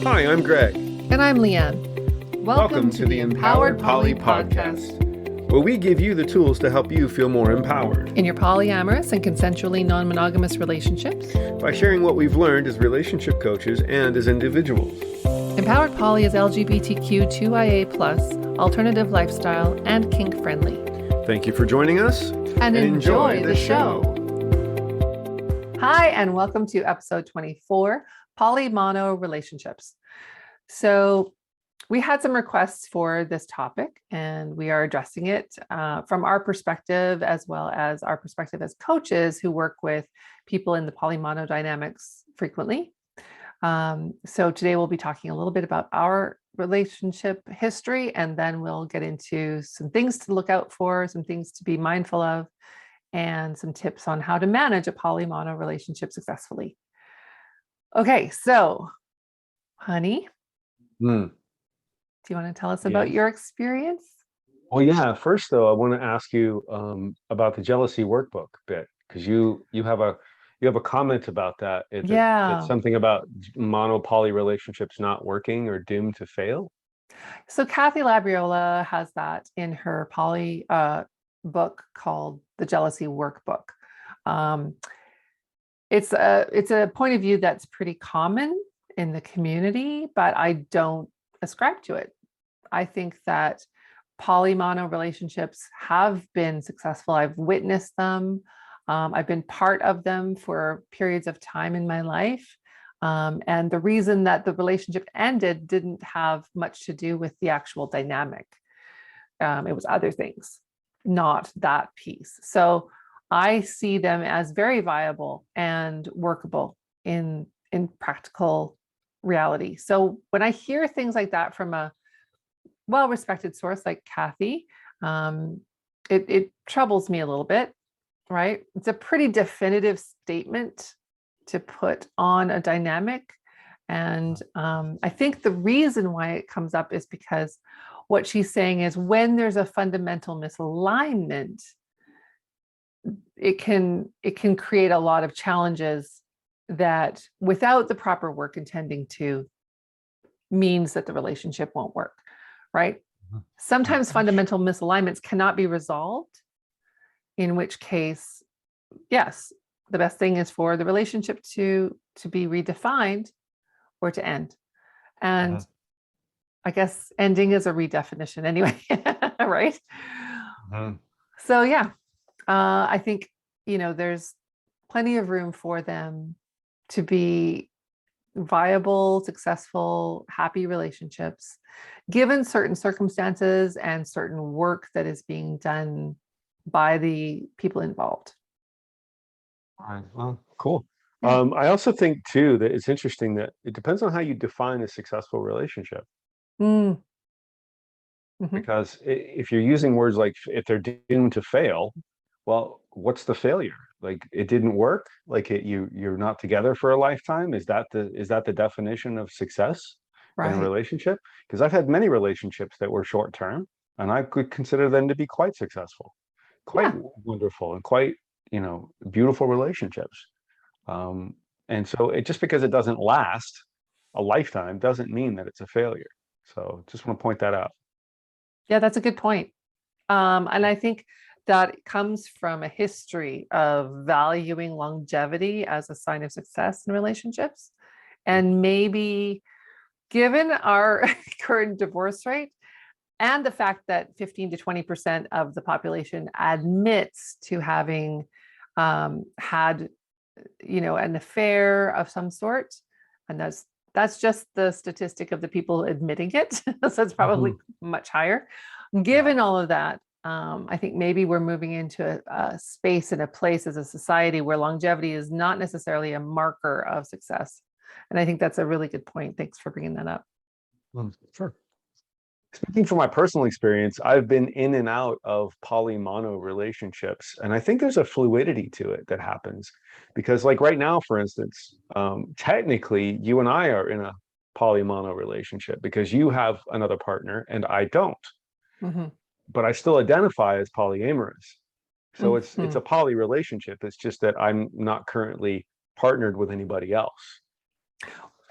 Hi, I'm Greg. And I'm Leanne. Welcome to the Empowered Poly Podcast, where we give you the tools to help you feel more empowered in your polyamorous and consensually non-monogamous relationships by sharing what we've learned as relationship coaches and as individuals. Empowered Poly is LGBTQ2IA+, alternative lifestyle, and kink-friendly. Thank you for joining us, and enjoy the show. Hi, and welcome to episode 24, Poly-Mono Relationships. So we had some requests for this topic, and we are addressing it from our perspective, as well as our perspective as coaches who work with people in the poly-mono dynamics frequently. So today we'll be talking a little bit about our relationship history, and then we'll get into some things to look out for, some things to be mindful of, and some tips on how to manage a poly-mono relationship successfully. Okay, so honey, do you want to tell us about your experience? Well, yeah. First, though, I want to ask you about the Jealousy Workbook bit, because you have a comment about that. It's something about mono-poly relationships not working or doomed to fail. So Kathy Labriola has that in her poly book called the Jealousy Workbook. It's a point of view that's pretty common in the community, but I don't ascribe to it. I think that poly-mono relationships have been successful. I've witnessed them. I've been part of them for periods of time in my life. And the reason that the relationship ended didn't have much to do with the actual dynamic. It was other things, not that piece. So I see them as very viable and workable in practical reality. So when I hear things like that from a well-respected source like Kathy, it troubles me a little bit, right? It's a pretty definitive statement to put on a dynamic. And I think the reason why it comes up is because what she's saying is when there's a fundamental misalignment, it can create a lot of challenges that without the proper work intending to means that the relationship won't work, right? Sometimes fundamental misalignments cannot be resolved, in which case, yes, the best thing is for the relationship to be redefined or to end. And I guess ending is a redefinition anyway, right? So yeah, I think, there's plenty of room for them to be viable, successful, happy relationships, given certain circumstances and certain work that is being done by the people involved. All right. Well, cool. I also think too that it's interesting that it depends on how you define a successful relationship. Because if you're using words like if they're doomed to fail, well, what's the failure? Like it didn't work? Like you're not together for a lifetime? Is that the definition of success in a relationship? Because I've had many relationships that were short term, and I could consider them to be quite successful, quite wonderful, and quite beautiful relationships. And so just because it doesn't last a lifetime doesn't mean that it's a failure. So just want to point that out. Yeah, that's a good point. And I think that comes from a history of valuing longevity as a sign of success in relationships. And maybe given our current divorce rate and the fact that 15 to 20% of the population admits to having had, an affair of some sort, and that's just the statistic of the people admitting it. So it's probably much higher. Given all of that, I think maybe we're moving into a space and a place as a society where longevity is not necessarily a marker of success. And I think that's a really good point. Thanks for bringing that up. Sure. Speaking from my personal experience, I've been in and out of poly-mono relationships, and I think there's a fluidity to it that happens because, like right now, for instance, technically you and I are in a poly-mono relationship because you have another partner and I don't. But I still identify as polyamorous. So it's a poly relationship. It's just that I'm not currently partnered with anybody else.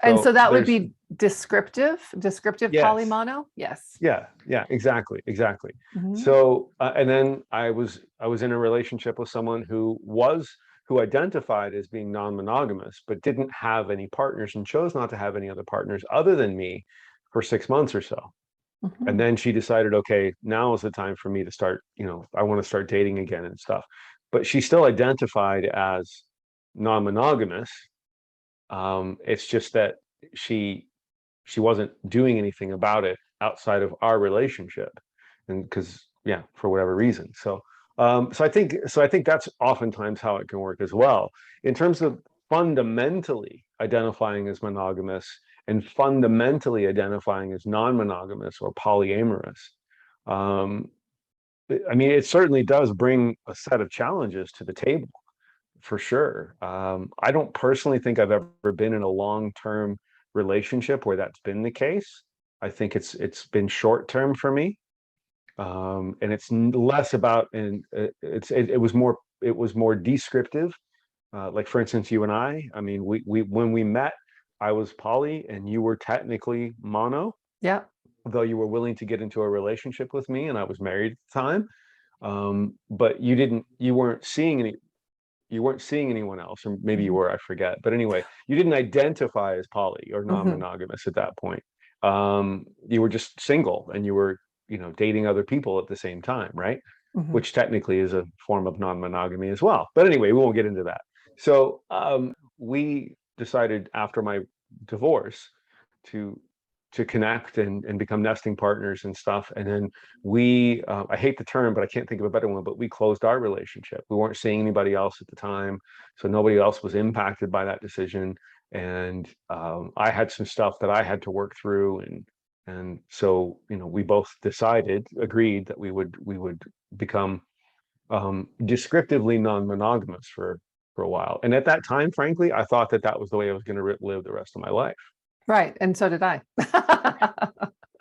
And so that would there's, be descriptive yes, polymono? Yes. yeah, exactly. Mhm. So, and then I was in a relationship with someone who identified as being non-monogamous, but didn't have any partners and chose not to have any other partners other than me for 6 months or so. And Mhm. then she decided, okay, now is the time for me to start, I want to start dating again and stuff. But she still identified as non-monogamous. It's just that she she wasn't doing anything about it outside of our relationship, and because, yeah, for whatever reason. So I think that's oftentimes how it can work as well. In terms of fundamentally identifying as monogamous and fundamentally identifying as non-monogamous or polyamorous, um, I mean, it certainly does bring a set of challenges to the table, for sure. I don't personally think I've ever been in a long-term relationship where that's been the case. I think it's been short-term for me, and it's less about, and it was more descriptive. Like, for instance, you and I mean, we when we met, I was poly and you were technically mono, Yeah. though you were willing to get into a relationship with me, and I was married at the time. But you weren't seeing anyone else, or maybe you Mhm. were, I forget. But anyway, you didn't identify as poly or Mhm. non-monogamous at that point. You were just single and you were, dating other people at the same time, right? Mhm. Which technically is a form of non-monogamy as well. But anyway, we won't get into that. So we decided after my divorce to connect and become nesting partners and stuff. And then I hate the term, but I can't think of a better one, but we closed our relationship. We weren't seeing anybody else at the time. So nobody else was impacted by that decision. And I had some stuff that I had to work through. And so, we both agreed that we would become descriptively non-monogamous for a while. And at that time, frankly, I thought that that was the way I was going to live the rest of my life. Right. And so did I.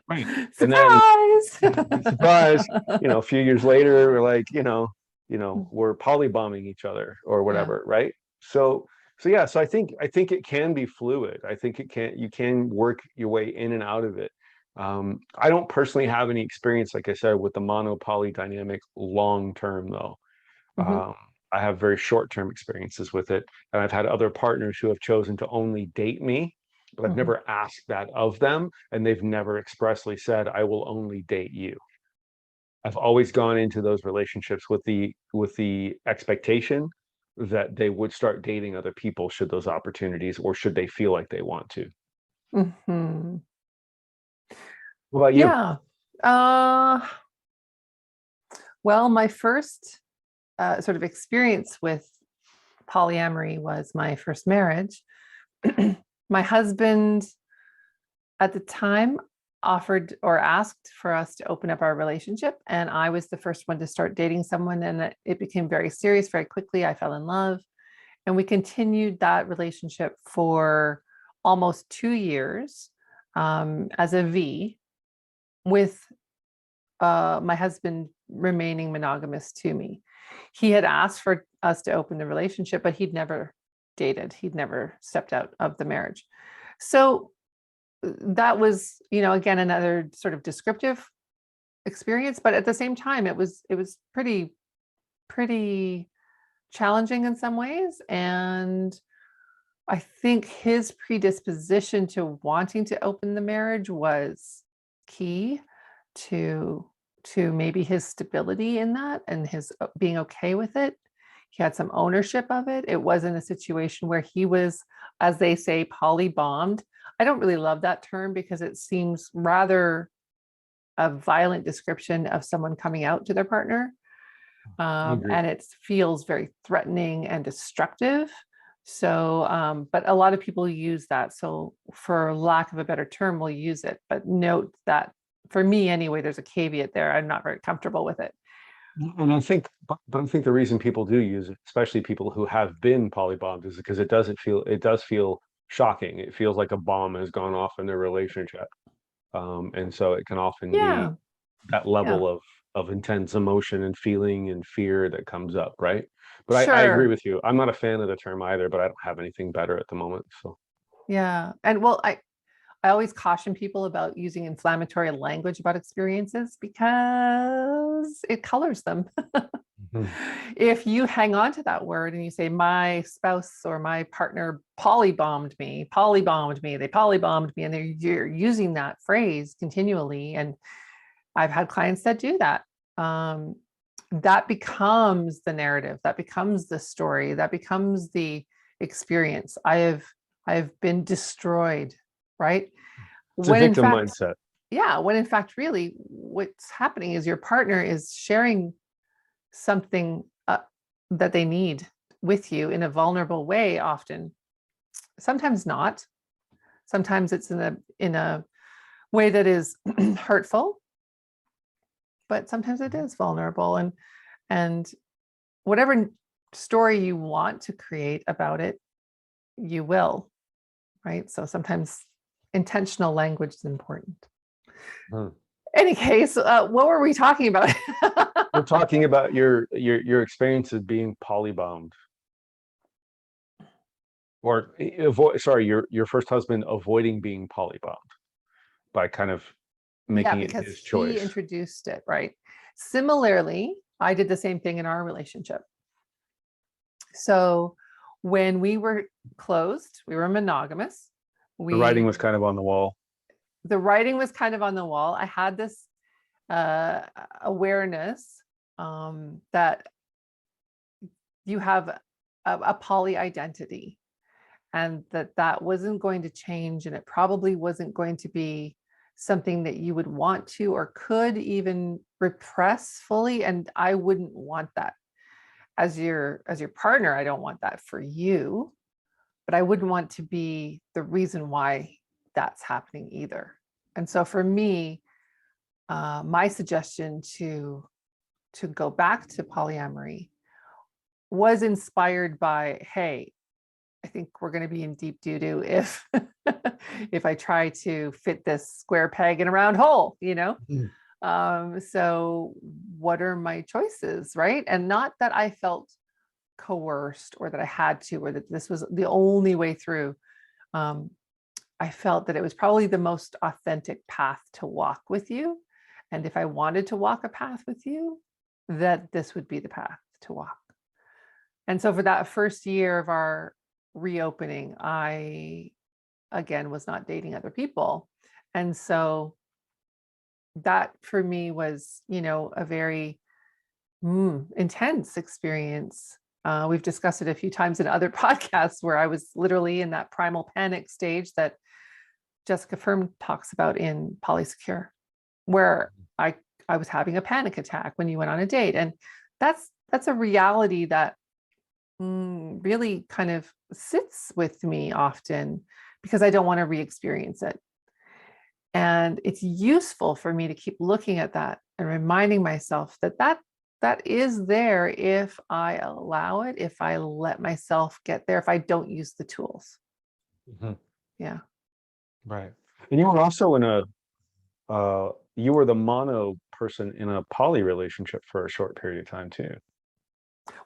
Right. And then, Surprise. surprise, a few years later, we're like, we're polybombing each other or Yeah. whatever, right? So yeah, so I think it can be fluid. I think you can work your way in and out of it. I don't personally have any experience, like I said, with the mono poly dynamic long term though. Mhm. Um, I have very short term experiences with it, and I've had other partners who have chosen to only date me, but I've Mhm. never asked that of them, and they've never expressly said, "I will only date you." I've always gone into those relationships with the expectation that they would start dating other people should those opportunities, or should they feel like they want to. Mhm. What about you? Yeah. Uh, well, my first sort of experience with polyamory was my first marriage. My husband at the time offered or asked for us to open up our relationship, and I was the first one to start dating someone, and it became very serious very quickly. I fell in love, and we continued that relationship for almost 2 years as a V, with my husband remaining monogamous to me. He had asked for us to open the relationship, but he'd never dated. He'd never stepped out of the marriage. So that was, again, another sort of descriptive experience, but at the same time, it was pretty challenging in some ways. And I think his predisposition to wanting to open the marriage was key to maybe his stability in that, and his being okay with it. He had some ownership of it. It wasn't a situation where he was, as they say, poly bombed. I don't really love that term because it seems rather a violent description of someone coming out to their partner. I agree. And it feels very threatening and destructive. So, but a lot of people use that. So, for lack of a better term, we'll use it. But note that for me, anyway, there's a caveat there. I'm not very comfortable with it. And but I think the reason people do use it, especially people who have been polybombed, is because it does feel shocking. It feels like a bomb has gone off in their relationship. And so it can often be Yeah. that Yeah. level of intense emotion and feeling and fear that comes up, right? But I agree Sure. with you. I'm not a fan of the term either, but I don't have anything better at the moment. So Yeah. And well, I always caution people about using inflammatory language about experiences because it colors them. Mhm. If you hang on to that word and you say, my spouse or my partner polybombed me, they polybombed me, and you're using that phrase continually. And I've had clients that do that. That becomes the narrative, that becomes the story, that becomes the experience. I've been destroyed, right? It's a When in victim fact, mindset. yeah, when in fact, really what's happening is your partner is sharing something that they need with you in a vulnerable way often. Sometimes not. Sometimes it's in a way that is hurtful, but sometimes it is vulnerable. And whatever story you want to create about it, you will, right? So sometimes intentional language is important. Hmm. Any case, what were we talking about? We're talking about your experience of being polybombed, or avoid. Sorry, your first husband avoiding being polybombed by kind of Yeah, making it because his he choice. introduced it, right? Similarly, I did the same thing in our relationship. So when we were closed, we were monogamous. The writing We was kind of on the wall. The writing was kind of on the wall. I had this uh, awareness that you have a poly identity, and that wasn't going to change, and it probably wasn't going to be something that you would want to or could even repress fully. And I wouldn't want that as your partner. I don't want that for you, but I wouldn't want to be the reason why that's happening either. And so for me, my suggestion to go back to polyamory was inspired by, hey, I think we're going to be in deep doo-doo if if I try to fit this square peg in a round hole, you know? Mhm. So what are my choices, right? And not that I felt coerced or that I had to, or that this was the only way through. Um, I felt that it was probably the most authentic path to walk with you. And if I wanted to walk a path with you, that this would be the path to walk. And so for that first year of our reopening, I again was not dating other people. And so that for me was, a very intense experience. We've discussed it a few times in other podcasts where I was literally in that primal panic stage that Jessica Firm talks about in Polysecure, where I was having a panic attack when you went on a date. And that's a reality that really kind of sits with me often because I don't want to re-experience it. And it's useful for me to keep looking at that and reminding myself that is there if I allow it, if I let myself get there, if I don't use the tools. Mhm. Yeah. Right. And you were also in you were the mono person in a poly relationship for a short period of time too.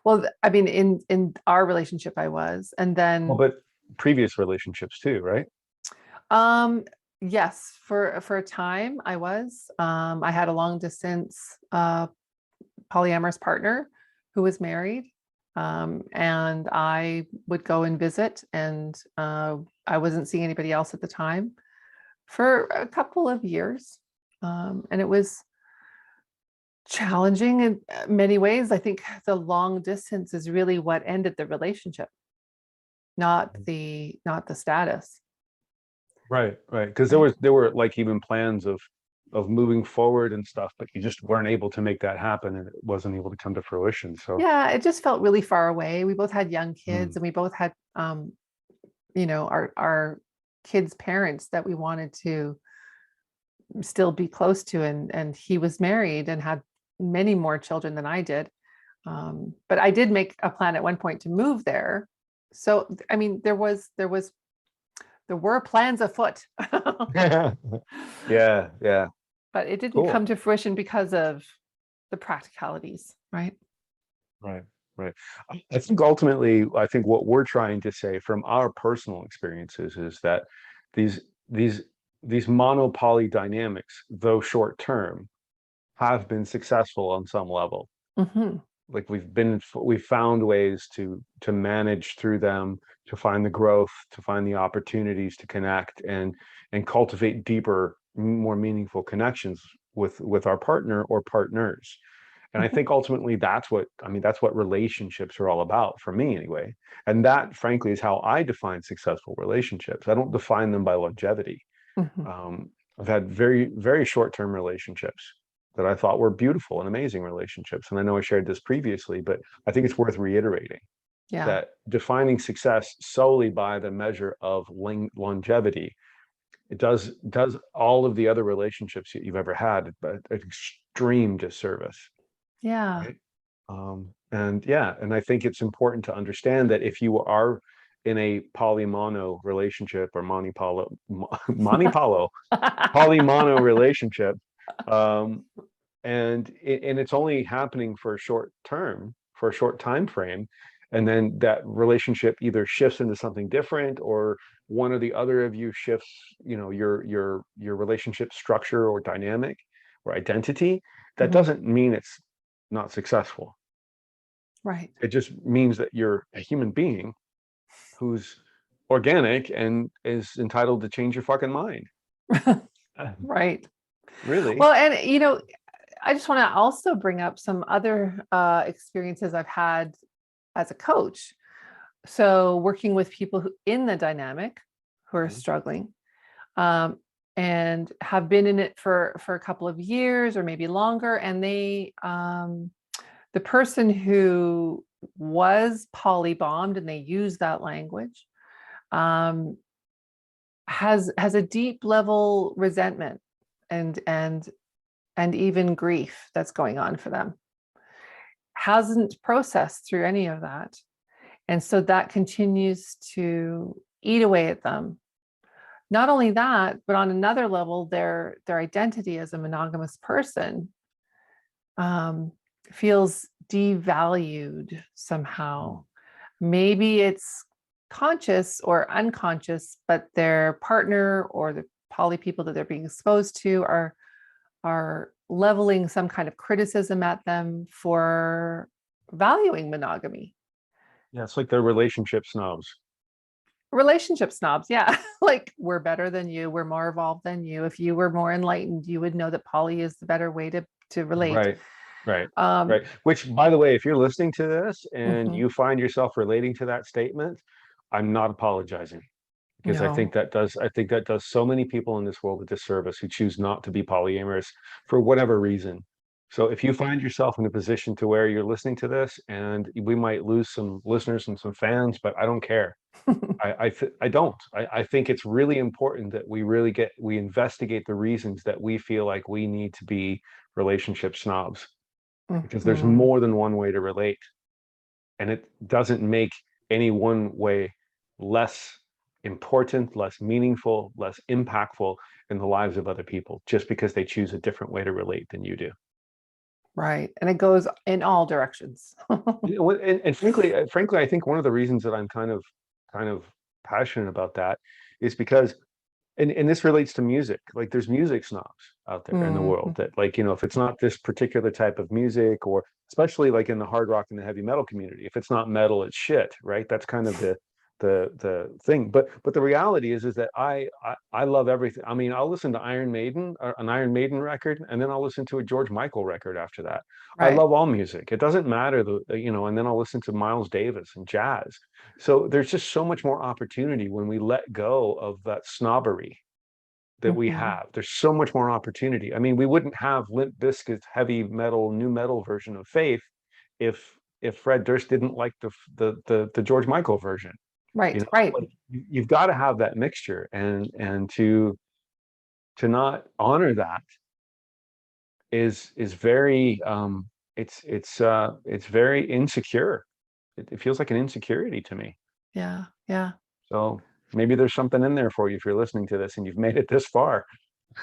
Well, I mean, in our relationship, I was, and Well, then but previous relationships too, right? um, yes, for a time I was. I had a long distance polyamorous partner who was married, and I would go and visit, and I wasn't seeing anybody else at the time for a couple of years, and it was challenging in many ways. I think the long distance is really what ended the relationship, not the status. Right, right. Because Right. there were like even plans of moving forward and stuff, but you just weren't able to make that happen, and it wasn't able to come to fruition. So, Yeah, it just felt really far away. We both had young mm, kids, and we both had our kids' parents that we wanted to still be close to, and he was married and had many more children than I did. But I did make a plan at one point to move there. So I mean, there were plans afoot, yeah, yeah, but it didn't come cool. to fruition because of the practicalities, right? Right, Right. I think ultimately, I think what we're trying to say from our personal experiences is that these these these monopoly dynamics, though short term, have been successful on some level. Hmm. Like we've found ways to manage through them, to find the growth, to find the opportunities to connect and cultivate deeper, more meaningful connections with our partner or partners. And I Hmm. think ultimately that's what relationships are all about for me anyway. And that frankly is how I define successful relationships. I don't define them by longevity. Hmm. um, I've had very, very short-term relationships that I thought were beautiful and amazing relationships. And I know I shared this previously, but I think it's worth reiterating Yeah. that defining success solely by the measure of longevity, it does all of the other relationships that you've ever had an extreme disservice, Yeah. right? And yeah, and I think it's important to understand that if you are in a polymono relationship or monipolo polymono relationship, um, and it's only happening for a short term, for a short time frame, and then that relationship either shifts into something different, or one or the other of you shifts, your relationship structure or dynamic or identity. That Mhm. doesn't mean it's not successful. Right. It just means that you're a human being who's organic and is entitled to change your fucking mind. Right. Really. Well, and I just want to also bring up some other experiences I've had as a coach. So working with people who in the dynamic who are Mhm. struggling, um, and have been in it for a couple of years or maybe longer, and the person who was polybombed, and they use that language, um, has a deep level resentment and even grief that's going on for them, hasn't processed through any of that, and so that continues to eat away at them. Not only that, but on another level, their identity as a monogamous person um, feels devalued somehow. Maybe it's conscious or unconscious, but their partner or the poly people that they're being exposed to are leveling some kind of criticism at them for valuing monogamy. Yeah, it's like they're relationship snobs. Relationship snobs, yeah. Like, we're better than you, we're more evolved than you. If you were more enlightened, you would know that poly is the better way to relate. Right, right, Um, right. Which, by the way, if you're listening to this and mhm. you find yourself relating to that statement, I'm not apologizing, because No. I think that does so many people in this world a disservice who choose not to be polyamorous for whatever reason. So if you find yourself in a position to where you're listening to this, and we might lose some listeners and some fans, but I don't care. I don't. I think it's really important that we investigate the reasons that we feel like we need to be relationship snobs, because there's Mhm. more than one way to relate, and it doesn't make any one way less important, less meaningful, less impactful in the lives of other people just because they choose a different way to relate than you do. Right. And it goes in all directions. And frankly, I think one of the reasons that I'm kind of passionate about that is because, and this relates to music. Like there's music snobs out there in the world Mhm. that, like, if it's not this particular type of music, or especially like in the hard rock and the heavy metal community, if it's not metal, it's shit, right? That's kind of the thing. But the reality is that I love everything. I mean, I'll listen to Iron Maiden, an Iron Maiden record, and then I'll listen to a George Michael record after that. I Right. love all music. It doesn't matter and then I'll listen to Miles Davis and jazz. So there's just so much more opportunity when we let go of that snobbery that we Mhm. have. There's so much more opportunity. I mean, we wouldn't have Limp Bizkit's heavy metal, new metal version of Faith if Fred Durst didn't like the George Michael version. Right. Right. Like you've got to have that mixture, and to not honor that is very it's very insecure. It feels like an insecurity to me. Yeah. Yeah. So maybe there's something in there for you if you're listening to this and you've made it this far.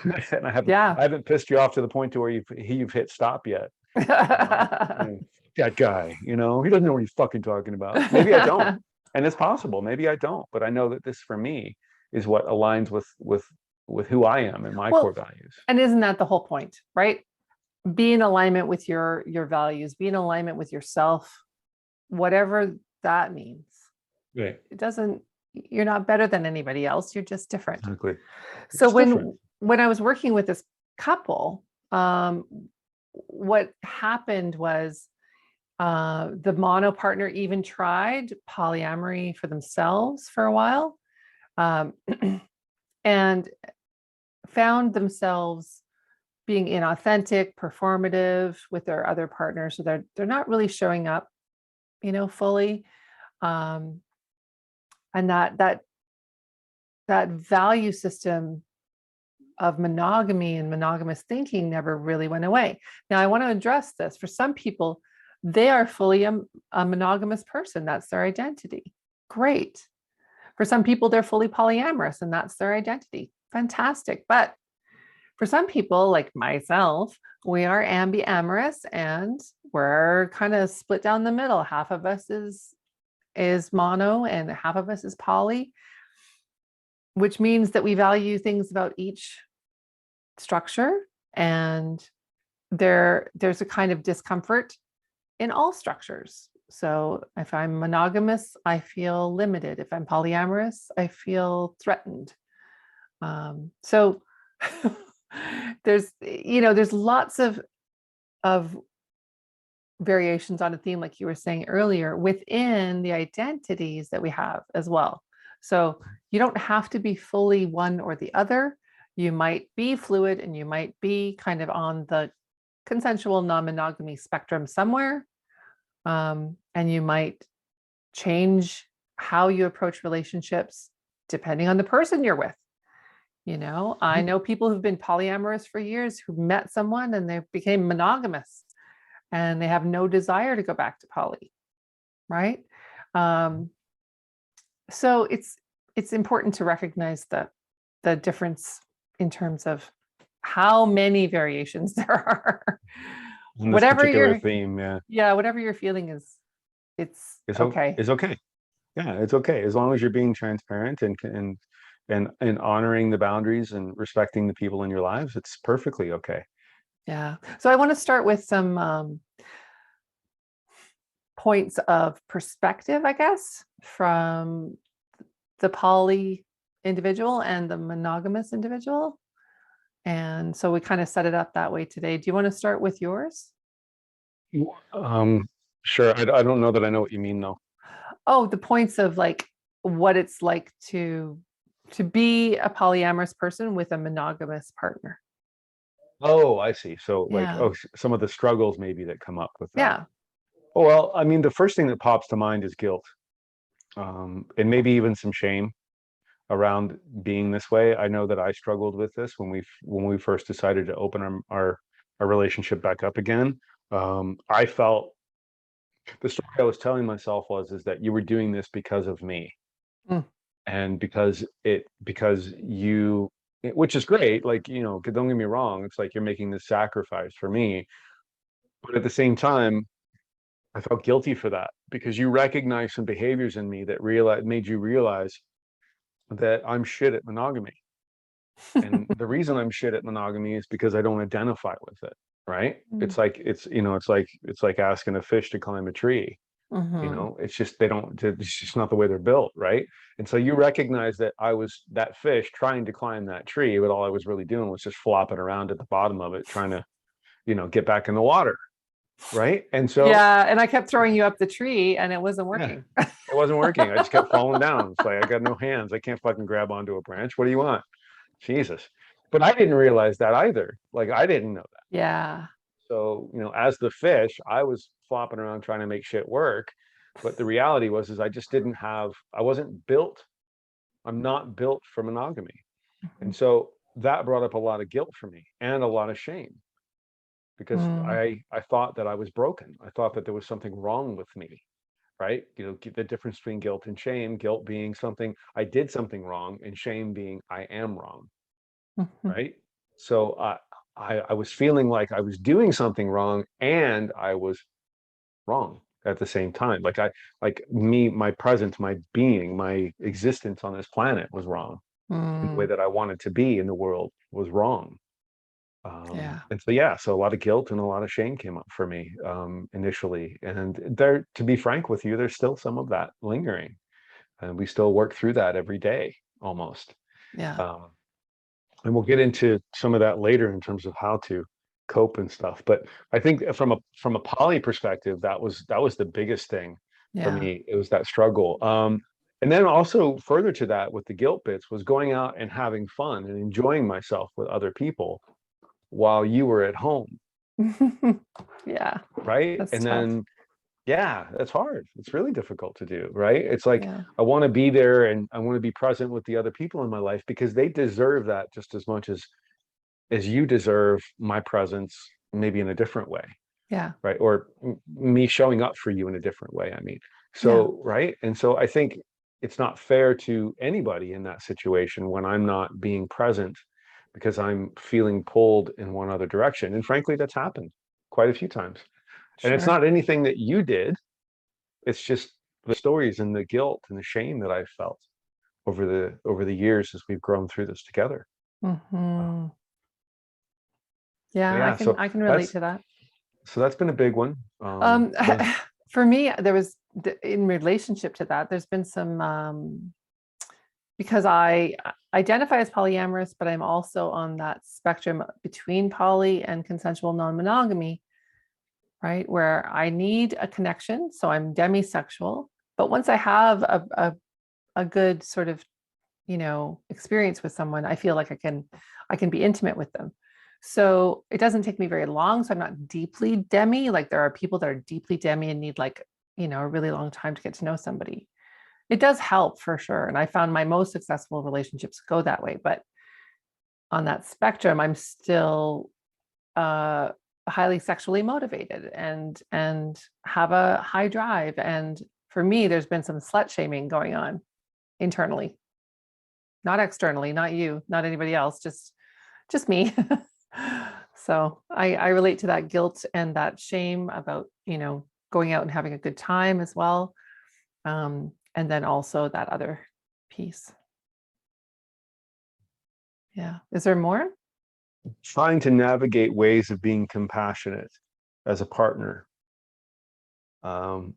And I Yeah. haven't pissed you off to the point to where you've hit stop yet. Um, that guy, you know, he doesn't know what he's fucking talking about. Maybe I don't. And it's possible. Maybe I don't. But I know that this for me is what aligns with who I am and my core Well, values. and isn't that the whole point, right? Be in alignment with your values, be in alignment with yourself, whatever that means. Right. It doesn't, you're not better than anybody else. You're just different. Exactly. So It's different. when I was working with this couple, what happened was the mono partner even tried polyamory for themselves for a while, and found themselves being inauthentic, performative with their other partners. So they're not really showing up, fully. And that value system of monogamy and monogamous thinking never really went away. Now, I want to address this. For some people, they are fully a monogamous person. That's their identity. Great. For some people, they're fully polyamorous and that's their identity. Fantastic. But for some people, like myself, we are ambiamorous and we're kind of split down the middle. Half of us is mono and half of us is poly, which means that we value things about each structure, and there's a kind of discomfort in all structures. So if I'm monogamous, I feel limited. If I'm polyamorous, I feel threatened. So there's lots of variations on a theme, like you were saying earlier, within the identities that we have as well. So you don't have to be fully one or the other. You might be fluid and you might be kind of on the consensual non-monogamy spectrum somewhere. And you might change how you approach relationships depending on the person you're with. I know people who've been polyamorous for years who met someone and they became monogamous and they have no desire to go back to poly, right? So it's important to recognize the difference in terms of how many variations there are. On this Whatever particular theme, yeah. whatever you're feeling it's It's okay. it's okay. Yeah, it's okay as long as you're being transparent and honoring the boundaries and respecting the people in your lives. It's perfectly okay. Yeah. So I want to start with some points of perspective, I guess, from the poly individual and the monogamous individual. And so we kind of set it up that way today. Do you want to start with yours? Um, sure. I don't know that I know what you mean though. Oh, the points of like what it's like to be a polyamorous person with a monogamous partner. Oh, I see. So like, Yeah. some of the struggles maybe that come up with that. Yeah. Oh, well, I mean, the first thing that pops to mind is guilt, and maybe even some shame around being this way. I know that I struggled with this when we first decided to open our relationship back up again. I felt the story I was telling myself is that you were doing this because of me, Mm. and because you, which is great. Like, don't get me wrong. It's like you're making this sacrifice for me, but at the same time, I felt guilty for that because you recognized some behaviors in me that made you realize that I'm shit at monogamy. And the reason I'm shit at monogamy is because I don't identify with it, right? Mm. It's like it's like asking a fish to climb a tree. Mhm. It's just it's just not the way they're built, right? And so you recognize that I was that fish trying to climb that tree, but all I was really doing was just flopping around at the bottom of it, trying to, get back in the water, right? And so Yeah, and I kept throwing you up the tree and it wasn't yeah, working. it wasn't working. I just kept falling down. It's like I got no hands. I can't fucking grab onto a branch. What do you want? Jesus. But I didn't realize that either. Like I didn't know that. Yeah. So, as the fish, I was flopping around trying to make shit work. But the reality is I wasn't built, I'm not built for monogamy. Mhm. And so that brought up a lot of guilt for me and a lot of shame because Mm. I thought that I was broken. I thought that there was something wrong with me, right? The difference between guilt and shame, guilt being something I did something wrong and shame being I am wrong, Mhm. right? So I was feeling like I was doing something wrong and I was wrong at the same time. My presence, my being, my existence on this planet was wrong. And the way that I wanted to be in the world was wrong. Yeah. And so, yeah, so a lot of guilt and a lot of shame came up for me initially. And there, to be frank with you, there's still some of that lingering. And we still work through that every day almost. Yeah. Um, and we'll get into some of that later in terms of how to cope and stuff. But I think from a poly perspective, that was the biggest thing for Yeah. me. It was that struggle. And then also further to that with the guilt bits was going out and having fun and enjoying myself with other people while you were at home, Yeah. right? That's And tough. then, yeah, that's hard. It's really difficult to do, right? It's like Yeah. I want to be there and I want to be present with the other people in my life because they deserve that just as much as you deserve my presence, maybe in a different way, Yeah. right? Or me showing up for you in a different way, I mean. Yeah. So, right? And so I think it's not fair to anybody in that situation when I'm not being present because I'm feeling pulled in one other direction. And frankly, that's happened quite a few times. And it's Sure. not anything that you did. It's just the stories and the guilt and the shame that I've felt over the years as we've grown through this together. Uh, Hmm. Yeah, yeah, so I can relate that's to that. that's been a big one. Um, The for me, there was in relationship to that, there's been some because I identify as polyamorous, but I'm also on that spectrum between poly and consensual non-monogamy, right? Where I need a connection. So I'm demisexual. But once I have a good sort of, experience with someone, I feel like I can be intimate with them. So it doesn't take me very long. So I'm not deeply demi. Like there are people that are deeply demi and need like, a really long time to get to know somebody. It does help for sure. And I found my most successful relationships go that way. But on that spectrum, I'm still uh, highly sexually motivated and have a high drive. And for me, there's been some slut shaming going on internally, not externally, not you, not anybody else, just me. So I relate to that guilt and that shame about, going out and having a good time as well. And then also that other piece. Yeah. Is there more? trying to navigate ways of being compassionate as a partner, um,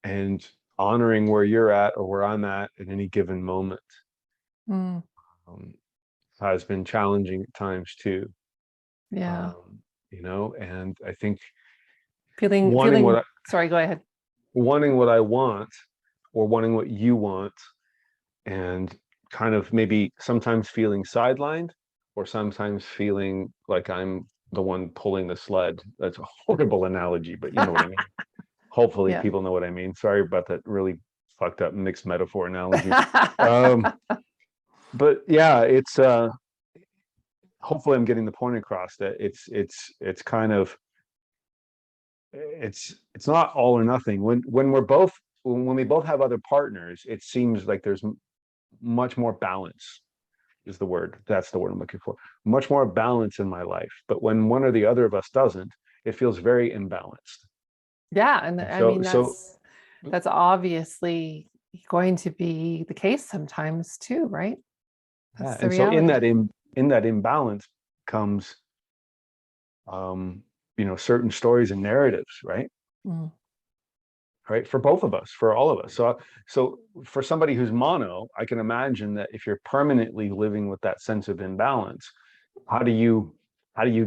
and honoring where you're at or where I'm at any given moment, Mm, um, has been challenging at times too. yeah. And I think Feeling, wanting what feeling, I, sorry, go ahead. wanting what I want or wanting what you want, and kind of maybe sometimes feeling sidelined or sometimes feeling like I'm the one pulling the sled. That's a horrible analogy, but you know what I mean. Hopefully Yeah. people know what I mean. Sorry about that really fucked up mixed metaphor analogy. Um, but yeah, it's hopefully I'm getting the point across that it's kind of it's not all or nothing. When we both have other partners, it seems like there's much more balance is the word. That's the word I'm looking for. Much more balance in my life. But when one or the other of us doesn't, it feels very imbalanced. Yeah. And And I mean, so that's obviously going to be the case sometimes too, right? yeah, That's the and so in reality. that imbalance comes certain stories and narratives, right? Mm, Right, for both of us, for all of us. So for somebody who's mono, I can imagine that if you're permanently living with that sense of imbalance, how do you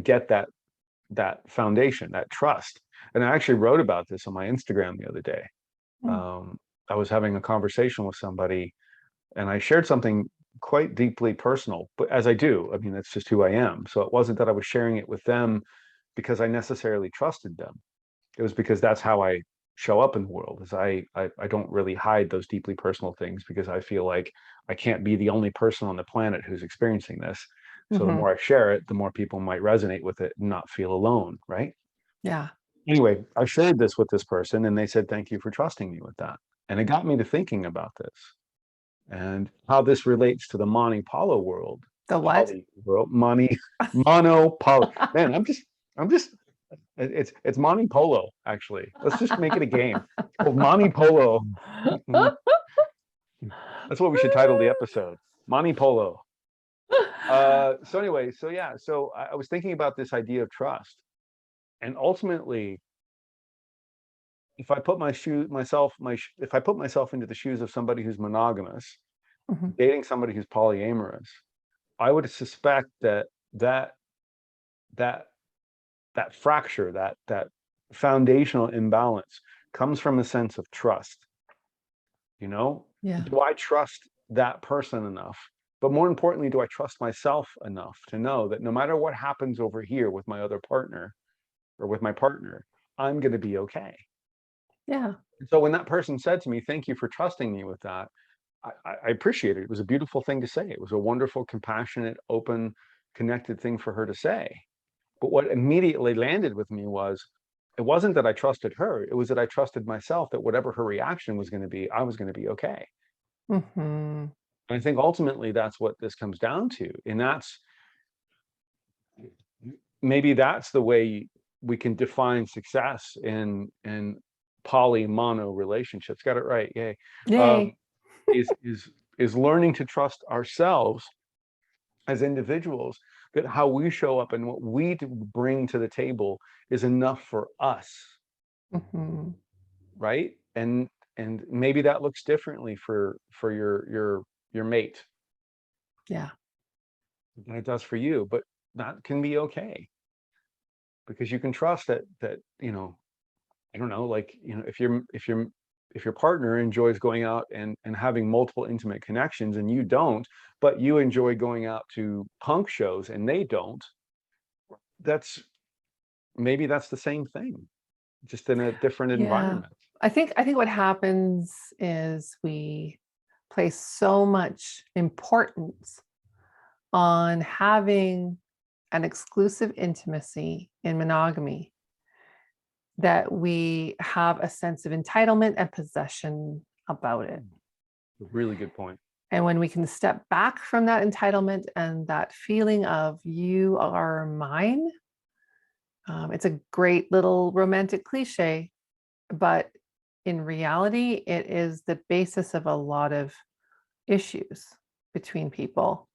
get that foundation, that trust? And I actually wrote about this on my Instagram the other day. mm, um, I was having a conversation with somebody and I shared something quite deeply personal, but as I do, I mean, that's just who I am. So it wasn't that I was sharing it with them because I necessarily trusted them. It was because that's how I show up in the world, is I don't really hide those deeply personal things because I feel like I can't be the only person on the planet who's experiencing this. So the mhm. more I share it, the more people might resonate with it and not feel alone, right? Yeah. Anyway, I shared this with this person and they said, thank you for trusting me with that. And it got me to thinking about this and how this relates to the Monty Paulo world, The what? poly world, Monty, mono, poly. Man, I'm just It's Monty Polo, actually. Let's just make it a game. It's called Monty Polo. That's what we should title the episode. Monty Polo. So anyway, so yeah, so I was thinking about this idea of trust. And ultimately, if I put if I put myself into the shoes of somebody who's monogamous, Mhm. dating somebody who's polyamorous, I would suspect that fracture, that foundational imbalance comes from a sense of trust. You know, Yeah. do I trust that person enough? But more importantly, do I trust myself enough to know that no matter what happens over here with my other partner or with my partner, I'm going to be okay? Yeah. So when that person said to me, "Thank you for trusting me with that," I appreciate it. It was a beautiful thing to say. It was a wonderful, compassionate, open, connected thing for her to say. But what immediately landed with me was, it wasn't that I trusted her, it was that I trusted myself, that whatever her reaction was going to be, I was going to be okay. Hmm. And I think ultimately that's what this comes down to. And that's maybe that's the way we can define success in poly mono relationships. Got it right. Yay. Um, Yay. is learning to trust ourselves as individuals, that how we show up and what we bring to the table is enough for us, Hmm. right? And maybe that looks differently for your mate Yeah. than it does for you, but that can be okay, because you can trust that I don't know, like, if your partner enjoys going out and having multiple intimate connections and you don't, but you enjoy going out to punk shows and they don't, that's maybe that's the same thing, just in a different Yeah. environment. I think what happens is we place so much importance on having an exclusive intimacy in monogamy that we have a sense of entitlement and possession about it. Really good point. And when we can step back from that entitlement and that feeling of you are mine, it's a great little romantic cliche, but in reality, it is the basis of a lot of issues between people,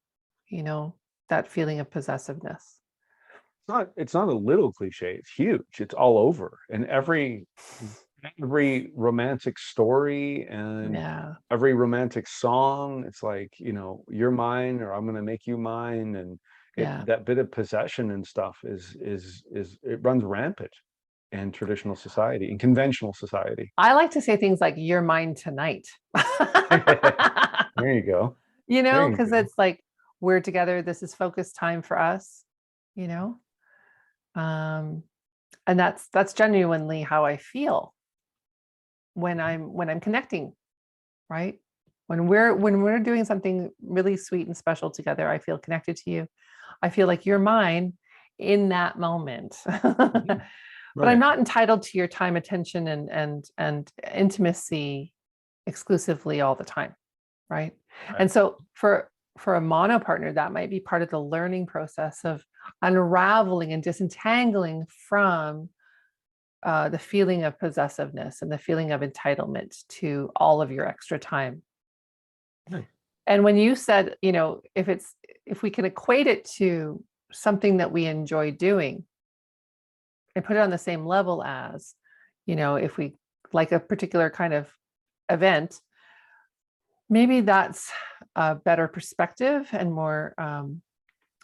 you know, that feeling of possessiveness. It's not a little cliche, it's huge, it's all over, and every romantic story and Yeah. every romantic song, it's like, you're mine or I'm going to make you mine. And Yeah. that bit of possession and stuff is it runs rampant in traditional society, in conventional society. I like to say things like, you're mine tonight. There you go. You There know, you because go. it's like, we're together. This is focused time for us, you know? Um, and that's genuinely how I feel when I'm connecting, right? When we're doing something really sweet and special together, I feel connected to you. I feel like you're mine in that moment. But I'm Right. not entitled to your time, attention, and intimacy exclusively all the time, right? Right. And so for a mono partner, that might be part of the learning process of unraveling and disentangling from the feeling of possessiveness and the feeling of entitlement to all of your extra time. Right. And when you said, if we can equate it to something that we enjoy doing and put it on the same level as, if we like a particular kind of event, maybe that's a better perspective and more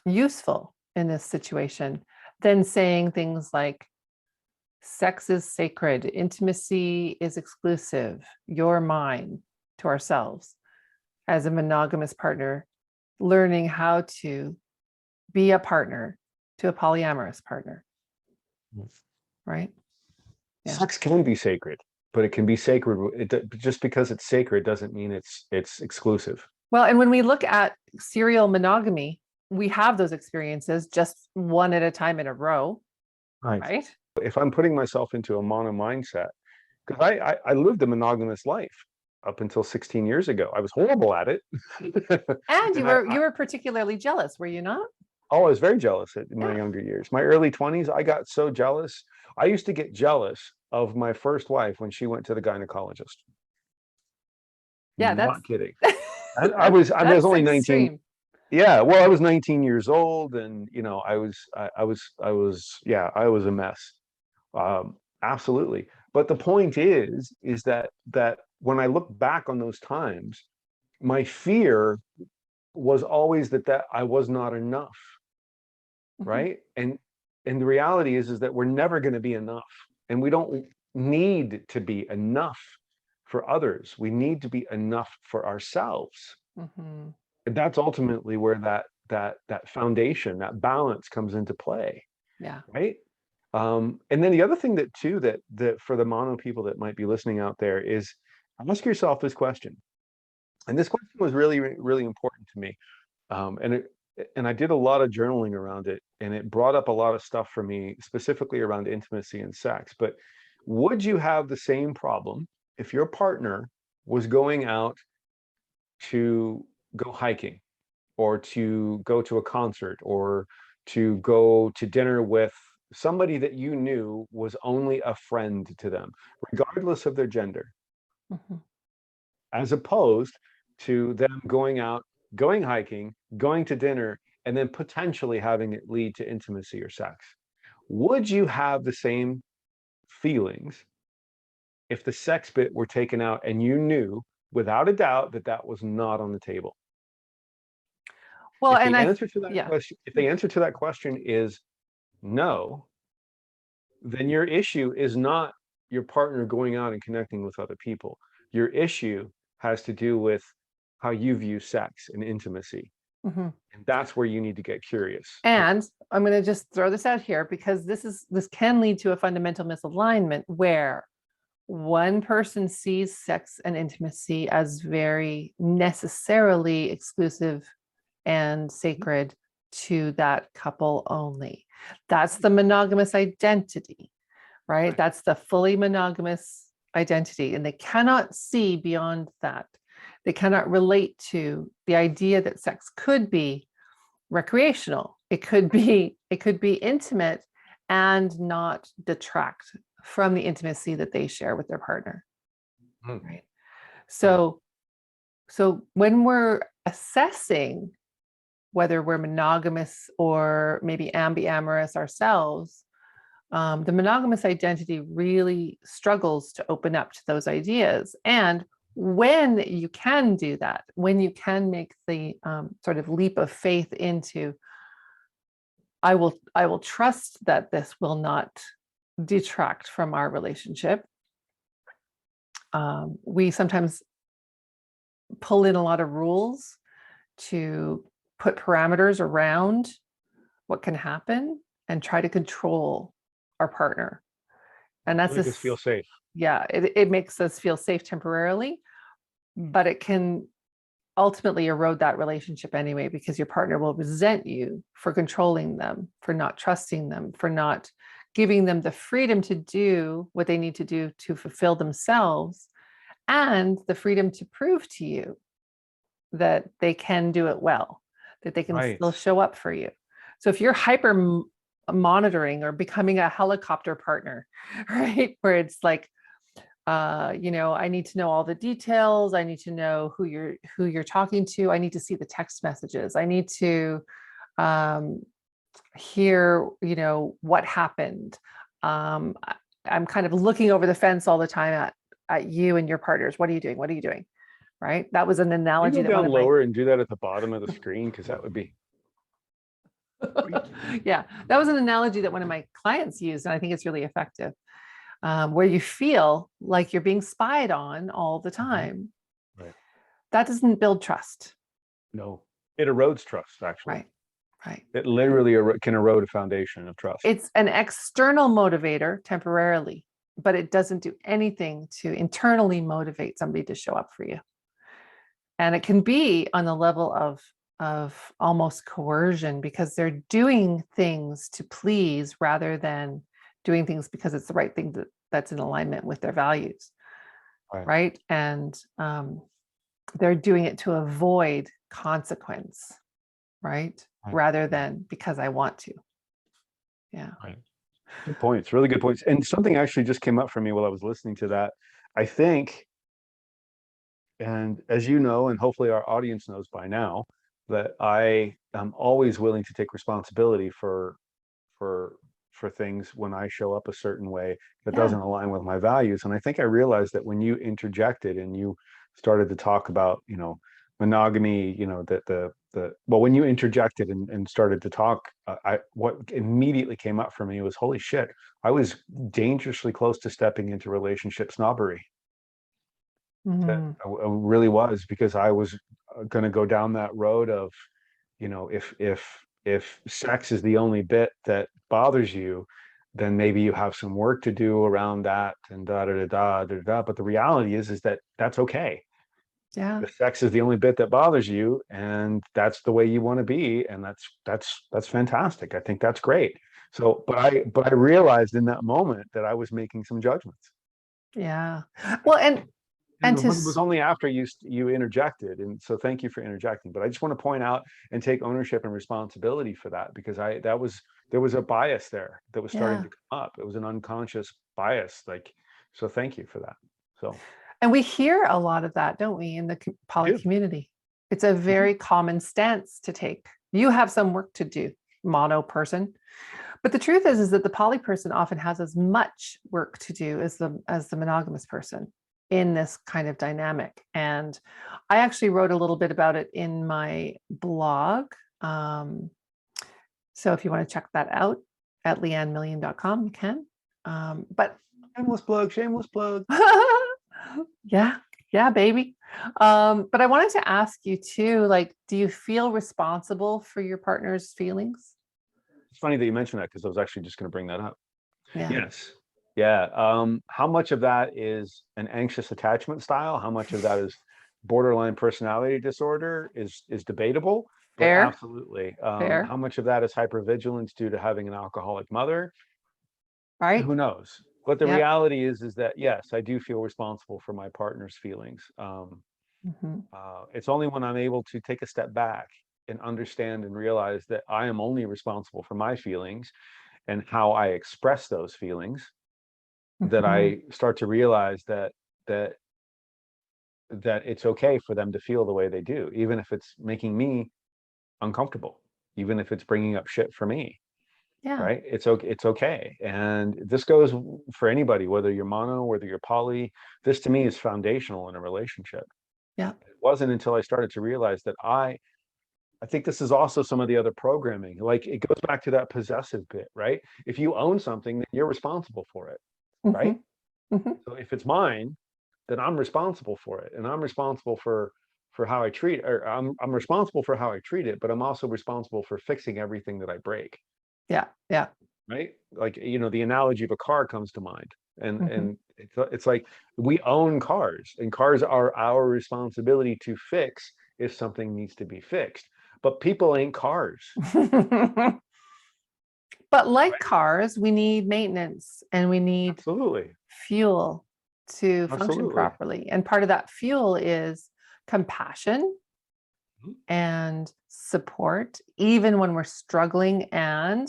useful in this situation than saying things like, sex is sacred, intimacy is exclusive, you're mine, to ourselves as a monogamous partner, learning how to be a partner to a polyamorous partner, right? Yeah. Sex can be sacred, but it can be sacred. Just because it's sacred doesn't mean it's exclusive. Well, and when we look at serial monogamy, we have those experiences just one at a time in a row, Right. right? If I'm putting myself into a mono mindset, because I lived a monogamous life up until 16 years ago. I was horrible at it. And you And were you were particularly jealous, were you not? Oh, I was very jealous in my younger years. My early 20s, I got so jealous. I used to get jealous of my first wife when she went to the gynecologist. Yeah, that's Not kidding. I was only 19. extreme. Yeah, well, I was 19 years old, and yeah, I was a mess. Absolutely. But the point is that when I look back on those times, my fear was always that I was not enough, Mhm. right? And the reality is that we're never going to be enough, and we don't need to be enough for others. We need to be enough for ourselves. Mhm. And that's ultimately where that foundation, that balance comes into play, Yeah. right? And then the other thing that for the mono people that might be listening out there is ask yourself this question. And this question was really, really important to me. And I did a lot of journaling around it, and it brought up a lot of stuff for me, specifically around intimacy and sex. But would you have the same problem if your partner was going out to go hiking, or to go to a concert, or to go to dinner with somebody that you knew was only a friend to them, regardless of their gender, Mhm. as opposed to them going out, going hiking, going to dinner, and then potentially having it lead to intimacy or sex? Would you have the same feelings if the sex bit were taken out and you knew without a doubt that that was not on the table? Well, If and the I, answer to that yeah. question, if the answer to that question is no, then your issue is not your partner going out and connecting with other people. Your issue has to do with how you view sex and intimacy. Mhm. And that's where you need to get curious. And I'm going to just throw this out here because this can lead to a fundamental misalignment where one person sees sex and intimacy as very necessarily exclusive and sacred to that couple only. That's the monogamous identity, right? That's the fully monogamous identity. And they cannot see beyond that. They cannot relate to the idea that sex could be recreational. It could be intimate and not detract from the intimacy that they share with their partner. Mm, Right. right. So when we're assessing whether we're monogamous or maybe ambiamorous ourselves, the monogamous identity really struggles to open up to those ideas. And when you can do that, when you can make the sort of leap of faith into, I will trust that this will not detract from our relationship. We sometimes pull in a lot of rules to put parameters around what can happen and try to control our partner. And that's Make us feel safe. yeah, it makes us feel safe temporarily, but it can ultimately erode that relationship anyway, because your partner will resent you for controlling them, for not trusting them, for not giving them the freedom to do what they need to do to fulfill themselves, and the freedom to prove to you that they can do it well, that they can Right. still show up for you. So if you're hyper monitoring or becoming a helicopter partner, right, where it's like, I need to know all the details. I need to know who you're talking to. I need to see the text messages. I need to um, hear, what happened. I'm kind of looking over the fence all the time at you and your partners. What are you doing? What are you doing? Right. That was an Can you analogy go that one down of my lower and do that at the bottom of the screen? Because that would be great. yeah, that was an analogy that one of my clients used, and I think it's really effective. Where you feel like you're being spied on all the Mhm. time. Right. That doesn't build trust. No, it erodes trust, actually. Right. Right. It literally can erode a foundation of trust. It's an external motivator temporarily, but it doesn't do anything to internally motivate somebody to show up for you. And it can be on the level of almost coercion, because they're doing things to please rather than doing things because it's the right thing that's in alignment with their values. Right. Right. And they're doing it to avoid consequence. Right. Right. rather than because I want to. Yeah. Right. Good points, really good points. And something actually just came up for me while I was listening to that. I think, and as you know, and hopefully our audience knows by now, that I am always willing to take responsibility for for things when I show up a certain way that Yeah. doesn't align with my values. And I think I realized that when you interjected and you started to talk about, monogamy, well, when you interjected and started to talk, what immediately came up for me was, holy shit, I was dangerously close to stepping into relationship snobbery. That Mhm. I really was, because I was going to go down that road of, if sex is the only bit that bothers you, then maybe you have some work to do around that, and da da da da da da. But the reality is that that's okay. Yeah. The sex is the only bit that bothers you, and that's the way you want to be, and that's fantastic. I think that's great. So, but I realized in that moment that I was making some judgments. Yeah. Well, and And it was only after you interjected, and so thank you for interjecting. But I just want to point out and take ownership and responsibility for that, because there was a bias there that was starting yeah. to come up. It was an unconscious bias, like, so thank you for that. So And we hear a lot of that, don't we, in the poly do. community? It's a very common stance to take. You have some work to do, mono person. But the truth is that the poly person often has as much work to do as the monogamous person in this kind of dynamic. And I actually wrote a little bit about it in my blog. So if you want to check that out at leannemillion.com, you can. But Shameless plug, shameless plug. yeah, baby. But I wanted to ask you too, like, do you feel responsible for your partner's feelings? It's funny that you mentioned that, because I was actually just going to bring that up. Yeah. Yes. Yeah. How much of that is an anxious attachment style? How much of that is borderline personality disorder is debatable, but Fair, absolutely. fair, How much of that is hypervigilance due to having an alcoholic mother? right? Who knows? But the Yeah. reality is that yes, I do feel responsible for my partner's feelings. Mhm. It's only when I'm able to take a step back and understand and realize that I am only responsible for my feelings and how I express those feelings, that Mhm. I start to realize that that it's okay for them to feel the way they do, even if it's making me uncomfortable, even if it's bringing up shit for me. Yeah. Right? It's okay. It's okay. And this goes for anybody, whether you're mono, whether you're poly. This to me is foundational in a relationship. Yeah. It wasn't until I started to realize that I think this is also some of the other programming. Like, it goes back to that possessive bit, right? If you own something, then you're responsible for it, right? Mhm. Mhm. So if it's mine, then I'm responsible for it, and I'm responsible for how I treat, or I'm responsible for how I treat it, but I'm also responsible for fixing everything that I break, Yeah. Yeah. right? Like, the analogy of a car comes to mind, and Mhm. it's like we own cars, and cars are our responsibility to fix if something needs to be fixed. But people ain't cars, But like right? cars, we need maintenance and we need Absolutely, fuel to function absolutely. properly. And part of that fuel is compassion Mhm. and support, even when we're struggling. And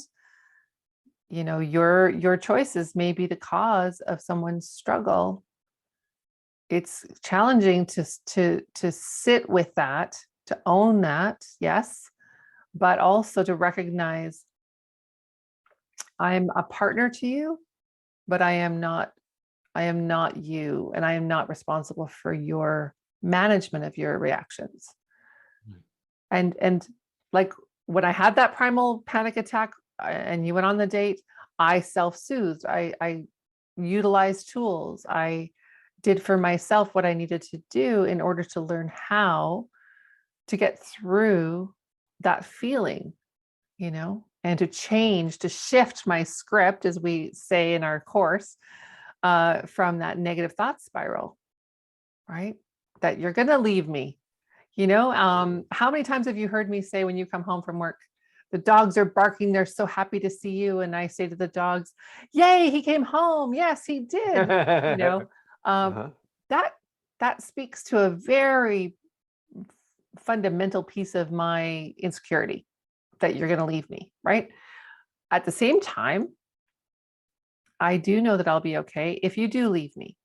your choices may be the cause of someone's struggle. It's challenging to sit with that, to own that, yes, but also to recognize I'm a partner to you, but I am not you, and I am not responsible for your management of your reactions. Mm. And like when I had that primal panic attack and you went on the date, I self-soothed. I utilized tools. I did for myself what I needed to do in order to learn how to get through that feeling, and to change, to shift my script, as we say in our course, from that negative thought spiral, right? That you're going to leave me. How many times have you heard me say when you come home from work, the dogs are barking, they're so happy to see you, and I say to the dogs, "Yay, he came home! Yes, he did." You know, um, Uh-huh. that that speaks to a very fundamental piece of my insecurity. that you're going to leave me, right? At the same time, I do know that I'll be okay if you do leave me.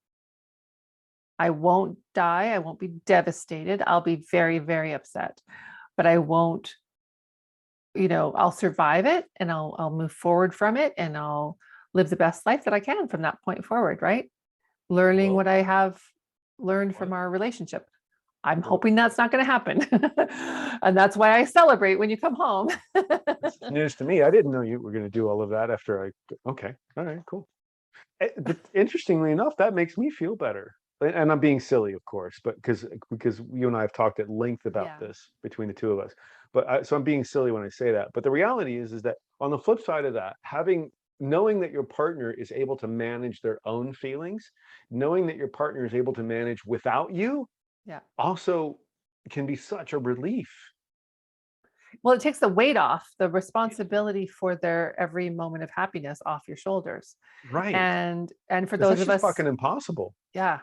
I won't die. I won't be devastated. I'll be very, very upset, but I won't, I'll survive it, and I'll move forward from it, and I'll live the best life that I can from that point forward, right? Learning Well, what I have learned what? from our relationship. I'm Well, hoping that's not going to happen. And that's why I celebrate when you come home. it's news to me. I didn't know you were going to do all of that after okay. All right, cool. But interestingly enough, that makes me feel better. And I'm being silly, of course, but because you and I have talked at length about Yeah. this between the two of us. But so I'm being silly when I say that. But the reality is that on the flip side of that, knowing that your partner is able to manage their own feelings, knowing that your partner is able to manage without you, Yeah. also can be such a relief. Well, it takes the weight off, the responsibility for their every moment of happiness off your shoulders. Right. And for Because those that's of just us, fucking impossible. yeah,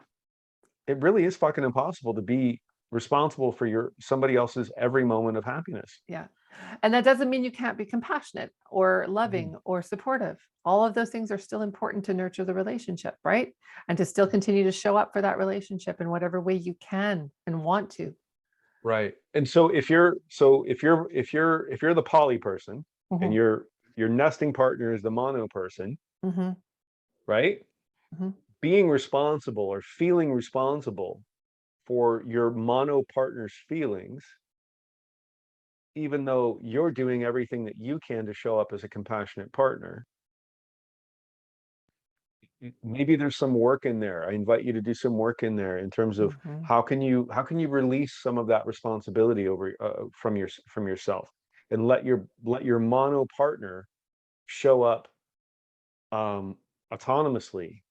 It really is fucking impossible to be responsible for somebody else's every moment of happiness. yeah. And that doesn't mean you can't be compassionate or Mhm. loving or supportive. All of those things are still important to nurture the relationship, right? And to still continue to show up for that relationship in whatever way you can and want to. Right. And so if you're the poly person and Mhm, your nesting partner is the mono person, mhm, right? mhm. Being responsible or feeling responsible for your mono partner's feelings, even though you're doing everything that you can to show up as a compassionate partner, maybe there's some work in there. I invite you to do some work in there in terms of Mhm. how can you release some of that responsibility over from yourself and let your mono partner show up autonomously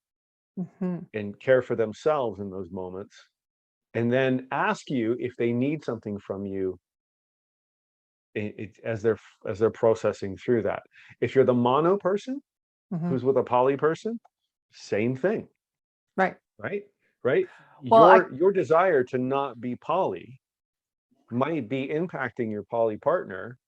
Mhm. and care for themselves in those moments, and then ask you if they need something from you as they're processing through that. If you're the mono person Mhm. who's with a poly person, same thing. Right. Right? Right? Well, Your desire to not be poly might be impacting your poly partner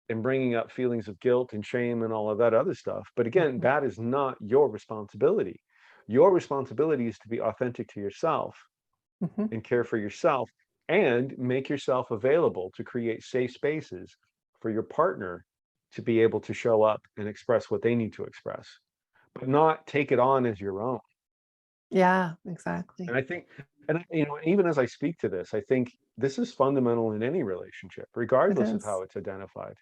and bringing up feelings of guilt and shame and all of that other stuff. But again, Mhm. that is not your responsibility. Your responsibility is to be authentic to yourself Mhm. and care for yourself and make yourself available to create safe spaces for your partner to be able to show up and express what they need to express, but not take it on as your own. Yeah, exactly. And I think, and even as I speak to this, I think this is fundamental in any relationship, It regardless of how is. it's identified,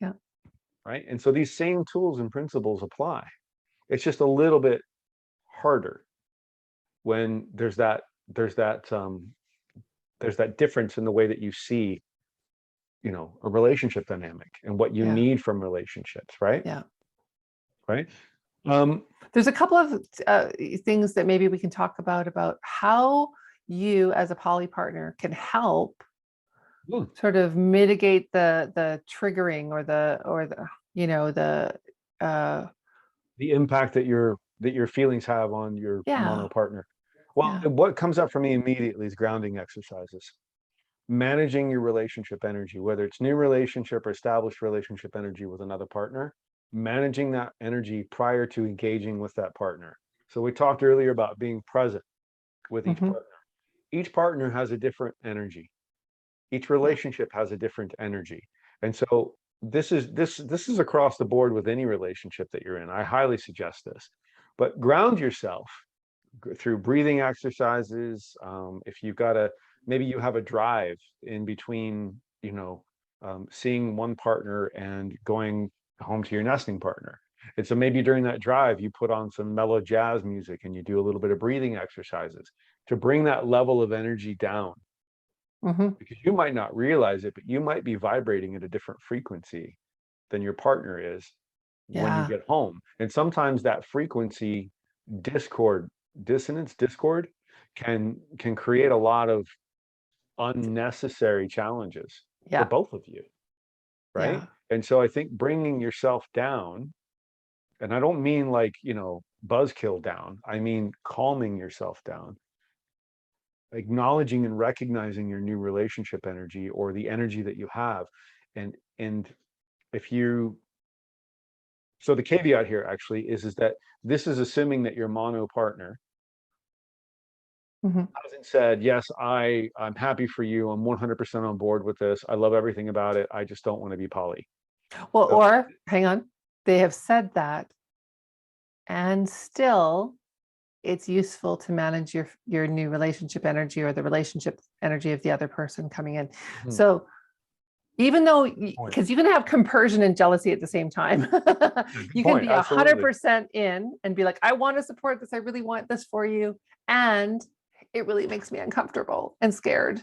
Yeah. right? And so these same tools and principles apply. It's just a little bit harder when there's that there's that difference in the way that you see, a relationship dynamic and what you Yeah. need from relationships, right? Yeah. Right. Um, There's a couple of things that maybe we can talk about how you as a poly partner can help hmm, sort of mitigate the triggering or the uh the impact that your feelings have on your mono yeah, partner. Well, yeah. what comes up for me immediately is grounding exercises. Managing your relationship energy, whether it's new relationship or established relationship energy with another partner, managing that energy prior to engaging with that partner. So we talked earlier about being present with each Hmm. partner. Each partner has a different energy. Each Yeah. relationship has a different energy. And so this is across the board with any relationship that you're in. I highly suggest this. But ground yourself through breathing exercises. If you've got maybe you have a drive in between, seeing one partner and going home to your nesting partner. And so maybe during that drive, you put on some mellow jazz music and you do a little bit of breathing exercises to bring that level of energy down, Hmm. because you might not realize it, but you might be vibrating at a different frequency than your partner is when you Yeah. get home. And sometimes that frequency discord, discord can create a lot of unnecessary challenges for Yeah. both of you, right? Yeah. And so I think bringing yourself down, and I don't mean like, buzzkill down, I mean calming yourself down, acknowledging and recognizing your new relationship energy or the energy that you have, And if you, so the caveat here actually is that this is assuming that your mono partner Mhm. hasn't said, yes, I'm happy for you. I'm 100% on board with this. I love everything about it. I just don't want to be poly. Well, So, or hang on, they have said that, and still it's useful to manage your new relationship energy or the relationship energy of the other person coming in. mhm, So even though, point. because you can have compersion and jealousy at the same time, Yeah, good you can point. be Absolutely. 100% in and be like, I want to support this. I really want this for you. And it really makes me uncomfortable and scared.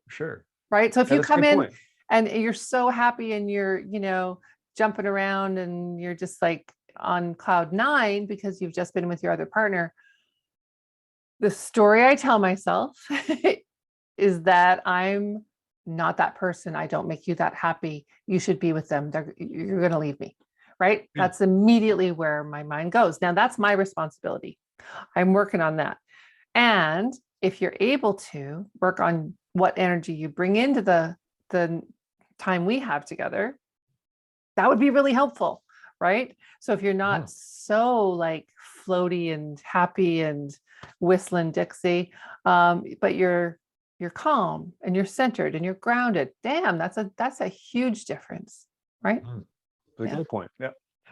Sure. Right. So if Yeah, you that's a come good in point. and you're so happy and you're, jumping around and you're just like on cloud nine because you've just been with your other partner, the story I tell myself is that I'm not that person. I don't make you that happy. You should be with them. You're going to leave me. Right. Yeah. That's immediately where my mind goes. Now, that's my responsibility. I'm working on that. And if you're able to work on what energy you bring into the time we have together, that would be really helpful. Right. So if you're Mhm. not so like floaty and happy and whistling Dixie, but you're calm and you're centered and you're grounded. Damn, that's a huge difference. Right. Mhm. It's a Yeah. great point. Yeah,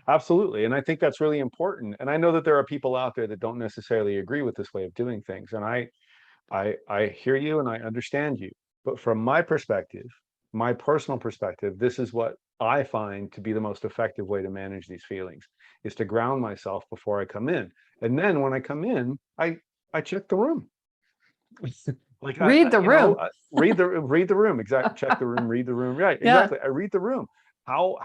absolutely. And I think that's really important. And I know that there are people out there that don't necessarily agree with this way of doing things. And I hear you and I understand you. But from my perspective, my personal perspective, this is what I find to be the most effective way to manage these feelings is to ground myself before I come in. And then when I come in, I check the room. Like Read the room. read the room. Exactly. Check the room, read the room. Right. Yeah. Exactly. I read the room. How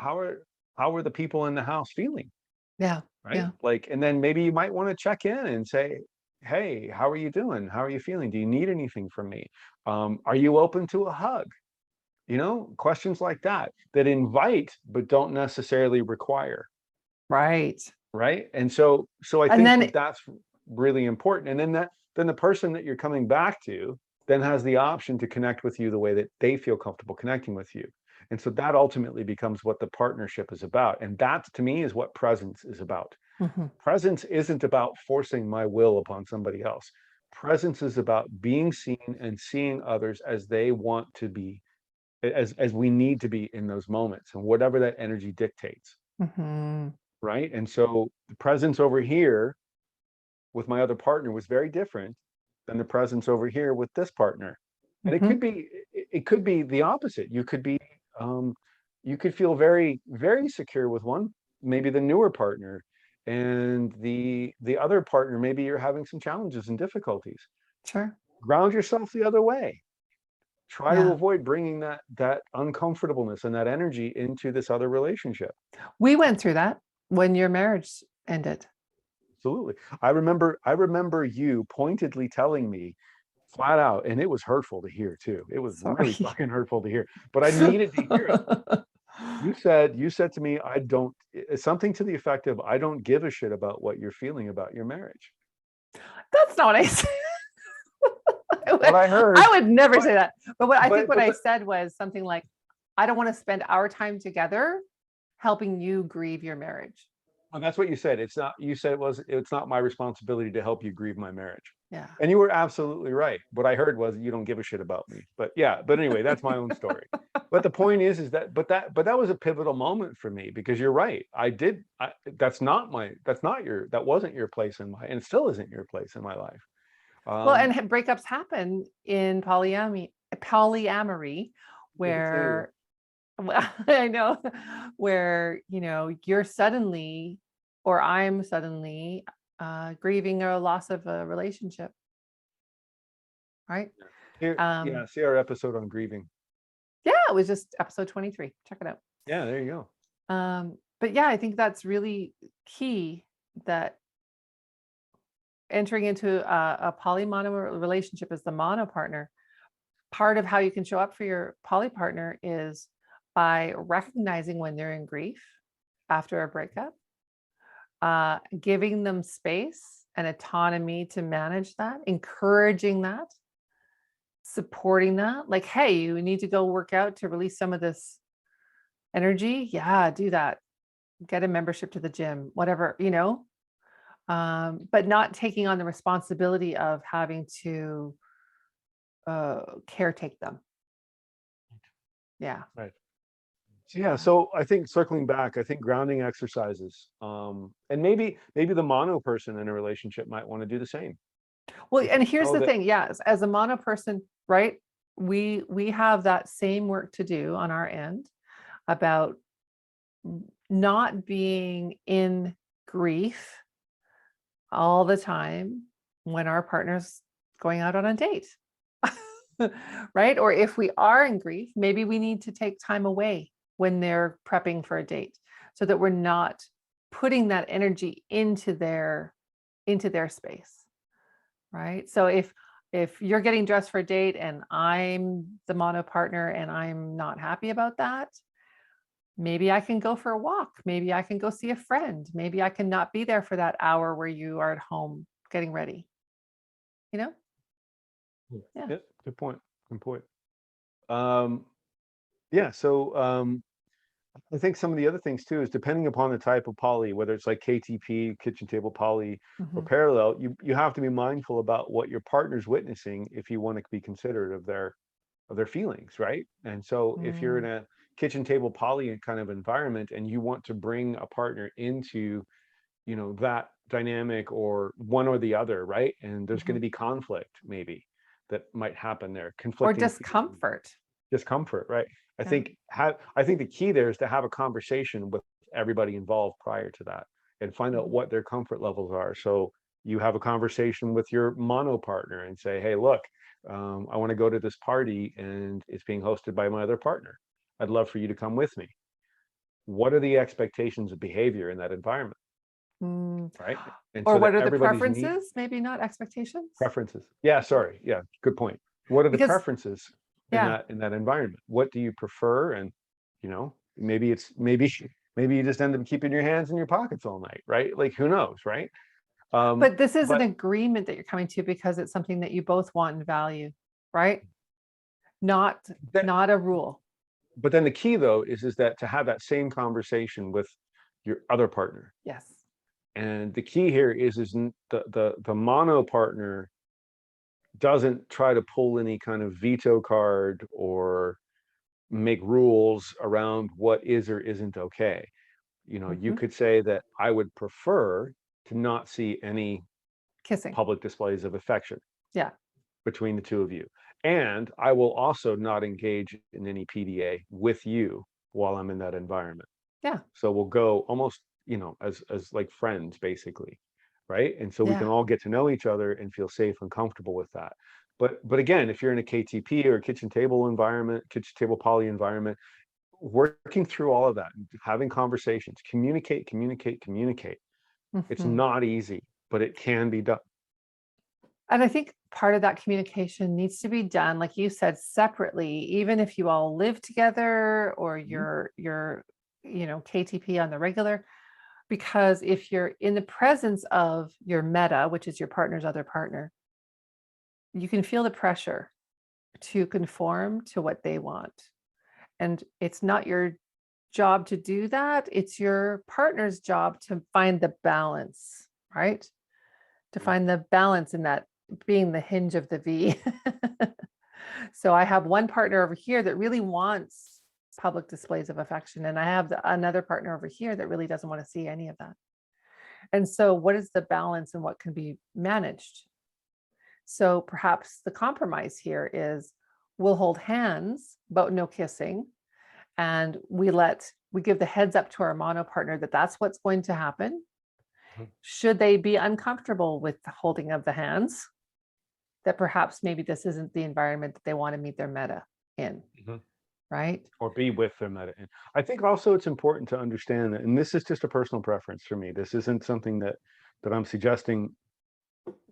are the people in the house feeling? Yeah. Right. Yeah. Like, and then maybe you might want to check in and say, hey, how are you doing? How are you feeling? Do you need anything from me? Are you open to a hug? Questions like that invite but don't necessarily require. Right. Right. And so I And think then that that's really important. And then the person that you're coming back to then has the option to connect with you the way that they feel comfortable connecting with you. And so that ultimately becomes what the partnership is about. And that to me is what presence is about. Mhm. Presence isn't about forcing my will upon somebody else. Presence is about being seen and seeing others as they want to be, as we need to be in those moments, and whatever that energy dictates. Mhm. Right. And so the presence over here with my other partner was very different than the presence over here with this partner. And it could Mhm. be it could be the opposite. Um, you could feel very, very secure with one, maybe the newer partner, and the other partner, maybe you're having some challenges and difficulties. Sure. Ground yourself the other way. Try to Yeah. avoid bringing that uncomfortableness and that energy into this other relationship. We went through that when your marriage ended. Absolutely. I remember you pointedly telling me flat out, and it was hurtful to hear too. It was really Sorry. fucking hurtful to hear, but I needed to hear it. You said to me, I don't, something to the effect of, I don't give a shit about what you're feeling about your marriage. That's not what I said. What I heard, I would never but say that. But what I think but what but I the, said was something like, I don't want to spend our time together helping you grieve your marriage. well, that's what you said. It's not, you said it's not my responsibility to help you grieve my marriage. Yeah. And you were absolutely right. What I heard was, you don't give a shit about me. But yeah, but anyway, that's my own story. But the point is that that was a pivotal moment for me, because you're right. That wasn't your place in my, and it still isn't your place in my life. Well, and Um, breakups happen in polyamory, me too. where well, I know where, you're suddenly or I'm suddenly grieving a loss of a relationship, right? Yeah, Um, see our episode on grieving. yeah, it was just episode 23. Check it out. Yeah, there you go. But yeah, I think that's really key, that entering into a polymono relationship as the mono partner, part of how you can show up for your poly partner is by recognizing when they're in grief after a breakup, giving them space and autonomy to manage that, encouraging that, supporting that. Like, hey, you need to go work out to release some of this energy, yeah, do that. Get a membership to the gym, whatever, but not taking on the responsibility of having to caretake them. Yeah. Right. So, yeah, so I think circling back, I think grounding exercises, and maybe the mono person in a relationship might want to do the same. Well, If and you here's know the that, thing, yes, as a mono person, right? We have that same work to do on our end about not being in grief all the time when our partner's going out on a date. Right? Or if we are in grief, maybe we need to take time away when they're prepping for a date so that we're not putting that energy into their space. Right? So if you're getting dressed for a date and I'm the mono partner and I'm not happy about that, maybe I can go for a walk. Maybe I can go see a friend. Maybe I can not be there for that hour where you are at home getting ready. You know? Yeah. yeah, good point. Good point. Um, yeah, so I think some of the other things too is depending upon the type of poly, whether it's like KTP, kitchen table poly, or Mhm. parallel, you have to be mindful about what your partner's witnessing if you want to be considerate of their feelings, right? And so if you're in Mm. a kitchen table poly kind of environment and you want to bring a partner into, that dynamic or one or the other, right? And there's going to Mhm. be conflict maybe that might happen there, Or conflicting feelings, discomfort. discomfort, right? Yeah. I think the key there is to have a conversation with everybody involved prior to that and find out Mhm. what their comfort levels are. So you have a conversation with your mono partner and say, hey, look, I want to go to this party and it's being hosted by my other partner. I'd love for you to come with me. What are the expectations of behavior in that environment, Mm. right? And Or so that what are the everybody's need preferences? Maybe not expectations. preferences. Yeah, sorry. Yeah, good point. What are the Because preferences yeah, in that environment? What do you prefer? And maybe it's maybe you just end up keeping your hands in your pockets all night, right? Like who knows, right? but this is an But agreement that you're coming to because it's something that you both want and value, right? Not that not a rule. but then the key though is that to have that same conversation with your other partner. Yes. And the key here the mono partner doesn't try to pull any kind of veto card or make rules around what is or isn't okay. You Mhm. could say that I would prefer to not see any Kissing. public displays of affection Yeah. between the two of you. And I will also not engage in any PDA with you while I'm in that environment. Yeah. So we'll go almost, as like friends basically, right? And so we can Yeah. all get to know each other and feel safe and comfortable with that. But again, if you're in a KTP or a kitchen table environment, kitchen table poly environment, working through all of that, having conversations, communicate, communicate, communicate. It's Mhm. not easy, but it can be done. And I think part of that communication needs to be done, like you said, separately, even if you all live together or Mhm. you're KTP on the regular. Because if you're in the presence of your meta, which is your partner's other partner, you can feel the pressure to conform to what they want. And it's not your job to do that. It's your partner's job to find the balance, right? To Yeah. find the balance in that being the hinge of the V. So I have one partner over here that really wants public displays of affection, and I have another partner over here that really doesn't want to see any of that. And so, what is the balance and what can be managed? So, perhaps the compromise here is we'll hold hands, but no kissing. And we give the heads up to our mono partner that that's what's going to happen. Mhm. Should they be uncomfortable with the holding of the hands, that perhaps maybe this isn't the environment that they want to meet their meta in, Mhm. right? Or be with them at it. And I think also it's important to understand that, and this is just a personal preference for me. This isn't something that I'm suggesting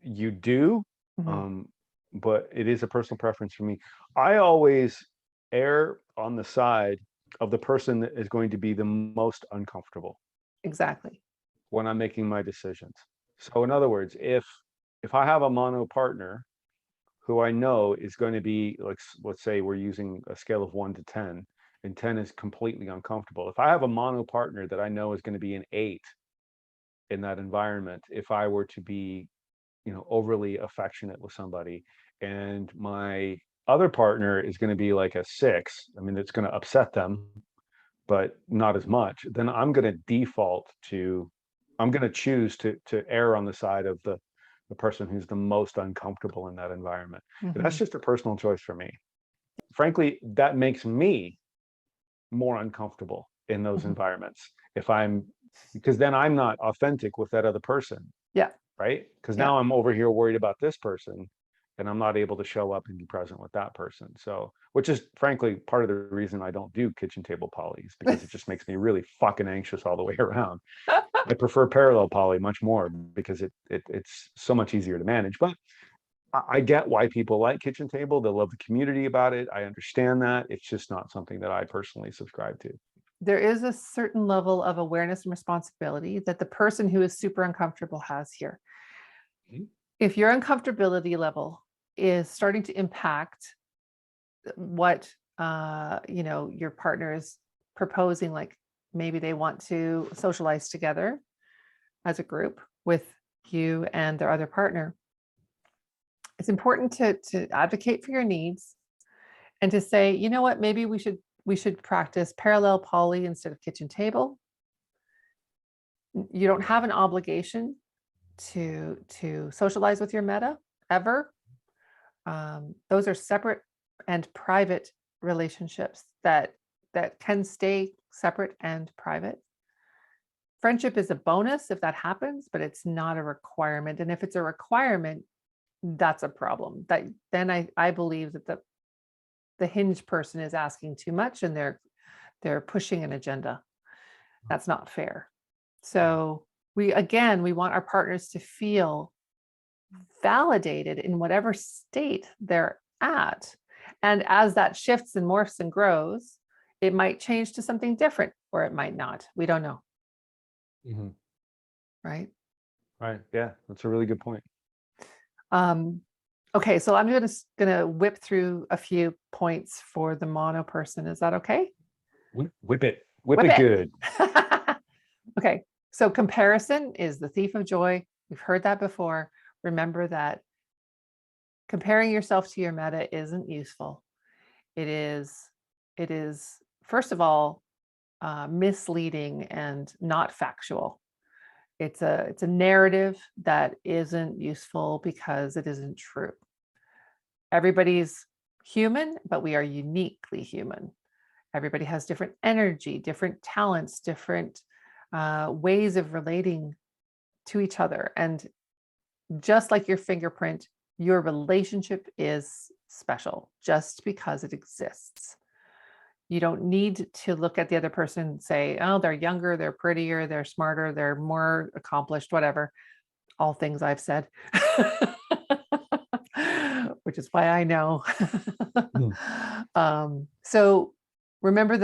you do, Mhm. um, but it is a personal preference for me. I always err on the side of the person that is going to be the most uncomfortable Exactly. when I'm making my decisions. So in other words, if I have a mono partner who I know is going to be like, let's say we're using a scale of 1 to 10, and 10 is completely uncomfortable. If I have a mono partner that I know is going to be an 8 in that environment, if I were to be, overly affectionate with somebody, and my other partner is going to be like a 6, I mean, it's going to upset them, but not as much, then I'm going to choose to err on the side of the person who's the most uncomfortable in that environment. But that's just a personal choice for me. Frankly, that makes me more uncomfortable in those environments because then I'm not authentic with that other person. Yeah. Right? Because Yeah. now I'm over here worried about this person, and I'm not able to show up and be present with that person. So, which is frankly part of the reason I don't do kitchen table polys, because it just makes me really fucking anxious all the way around. I prefer parallel poly much more because it's so much easier to manage. But I get why people like kitchen table. They love the community about it. I understand that. It's just not something that I personally subscribe to. There is a certain level of awareness and responsibility that the person who is super uncomfortable has here. If your uncomfortability level is starting to impact what your partner is proposing, like maybe they want to socialize together as a group with you and their other partner, it's important to advocate for your needs and to say, you know what, maybe we should practice parallel poly instead of kitchen table. You don't have an obligation to socialize with your meta ever. Those are separate and private relationships that can stay separate and private. Friendship is a bonus if that happens, but it's not a requirement. And if it's a requirement, that's a problem. Then I believe that the hinge person is asking too much and they're pushing an agenda. That's not fair. So we want our partners to feel validated in whatever state they're at. And as that shifts and morphs and grows, it might change to something different or it might not. We don't know. Right? Right. Yeah, that's a really good point. Okay, so I'm gonna whip through a few points for the mono person. Is that okay? Whip it good. Okay, so comparison is the thief of joy. We've heard that before. Remember that comparing yourself to your meta isn't useful. It is, first of all, misleading and not factual. It's a narrative that isn't useful because it isn't true. Everybody's human, but we are uniquely human. Everybody has different energy, different talents, different ways of relating to each other. And just like your fingerprint, your relationship is special just because it exists. You don't need to look at the other person and say, oh, they're younger, they're prettier, they're smarter, they're more accomplished, whatever. All things I've said, which is why I know. So remember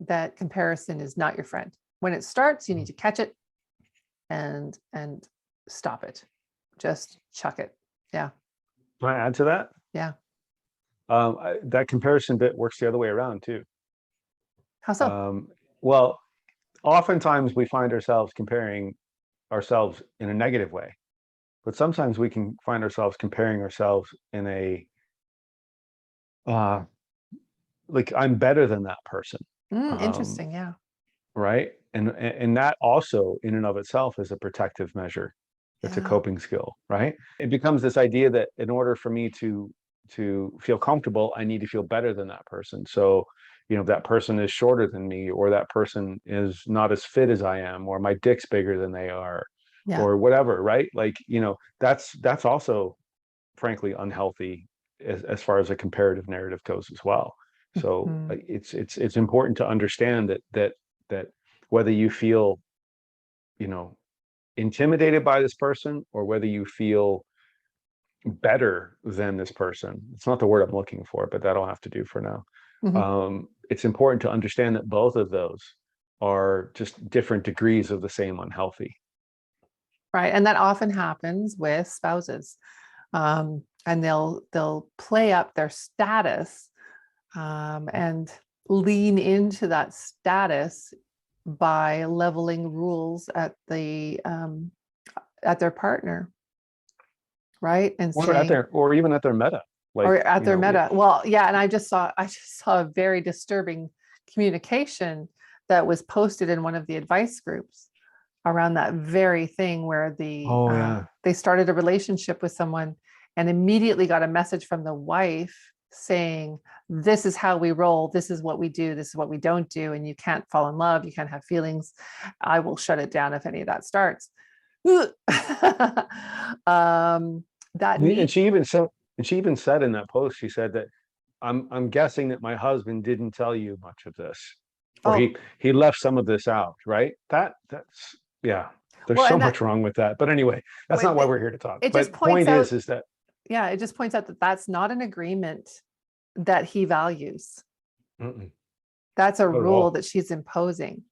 that comparison is not your friend. When it starts, you need to catch it and stop it. Just chuck it. Yeah. Can I add to that? Yeah. That comparison bit works the other way around too. How so? Well, oftentimes we find ourselves comparing ourselves in a negative way, but sometimes we can find ourselves comparing ourselves in a like I'm better than that person. Interesting. Yeah. Right. And that also in and of itself is a protective measure. It's a coping skill, right? It becomes this idea that in order for me to feel comfortable, I need to feel better than that person. So, that person is shorter than me, or that person is not as fit as I am, or my dick's bigger than they are, or whatever, right? Like, that's also frankly unhealthy as far as a comparative narrative goes as well. So it's important to understand that whether you feel, intimidated by this person or whether you feel better than this person, it's not the word I'm looking for, but that'll have to do for now. It's important to understand that both of those are just different degrees of the same unhealthy. Right. And that often happens with spouses. And they'll play up their status and lean into that status by leveling rules at their partner, right? And Or at saying, their, or even at their meta, or like, at you their know, meta. Well, yeah, and I just saw a very disturbing communication that was posted in one of the advice groups around that very thing, where oh yeah. they started a relationship with someone and immediately got a message from the wife saying, this is how we roll, this is what we do, this is what we don't do, and you can't fall in love, you can't have feelings, I will shut it down if any of that starts. That And need. she even said in that post, she said that I'm guessing that my husband didn't tell you much of this, or Oh, he left some of this out, right? That's yeah. There's well, so and that, much wrong with that. But anyway, that's not wait, why we're here to talk. it just But points point out, is that yeah, it just points out that that's not an agreement that he values. mm-mm, That's a not at rule all. that she's imposing.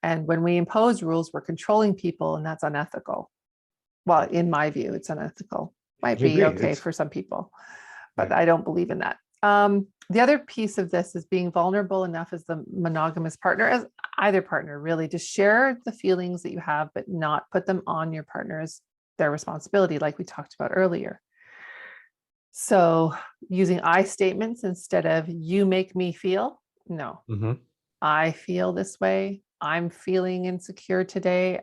And when we impose rules, we're controlling people, and that's unethical. Well, in my view, it's unethical. Might I be agree. okay It's for some people, but yeah. I don't believe in that. The other piece of this is being vulnerable enough as the monogamous partner, as either partner, really, to share the feelings that you have, but not put them on your partner as their responsibility, like we talked about earlier. So using I statements instead of you make me feel. No, Mhm. I feel this way. I'm feeling insecure today.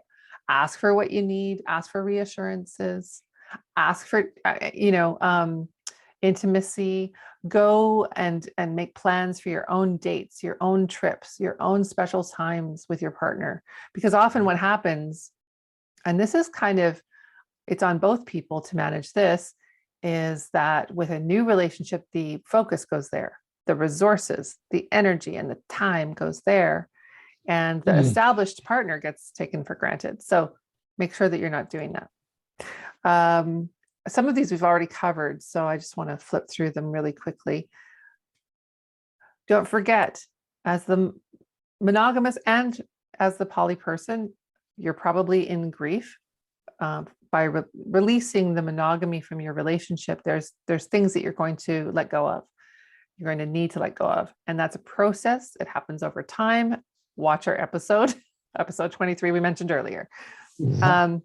Ask for what you need, ask for reassurances, ask for, intimacy. Go and make plans for your own dates, your own trips, your own special times with your partner. Because often what happens, and this is kind of, it's on both people to manage this, is that with a new relationship, the focus goes there, the resources, the energy, and the time goes there, and the Mhm. established partner gets taken for granted. So make sure that you're not doing that. Um, some of these we've already covered, so I just want to flip through them really quickly. Don't forget, as the monogamous and as the poly person, you're probably in grief. By releasing the monogamy from your relationship, there's things that you're going to let go of. You're going to need to let go of, and that's a process. It happens over time. Watch our episode, episode 23 we mentioned earlier. Um,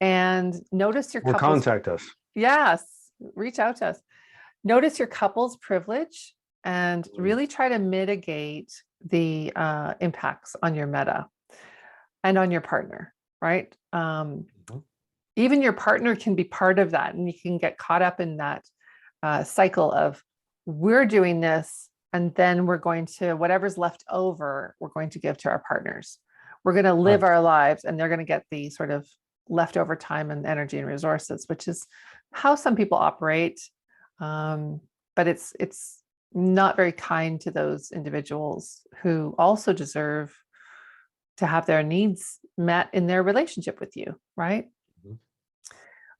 and notice your Or couple's, contact us. yes, reach out to us. Notice your couple's privilege and really try to mitigate the impacts on your meta and on your partner, right? Mhm. Even your partner can be part of that, and you can get caught up in that cycle of, we're doing this, and then we're going to, whatever's left over, we're going to give to our partners. We're going to live Right. our lives, and they're going to get the sort of leftover time and energy and resources, which is how some people operate. But it's not very kind to those individuals who also deserve to have their needs met in their relationship with you, right? Mhm.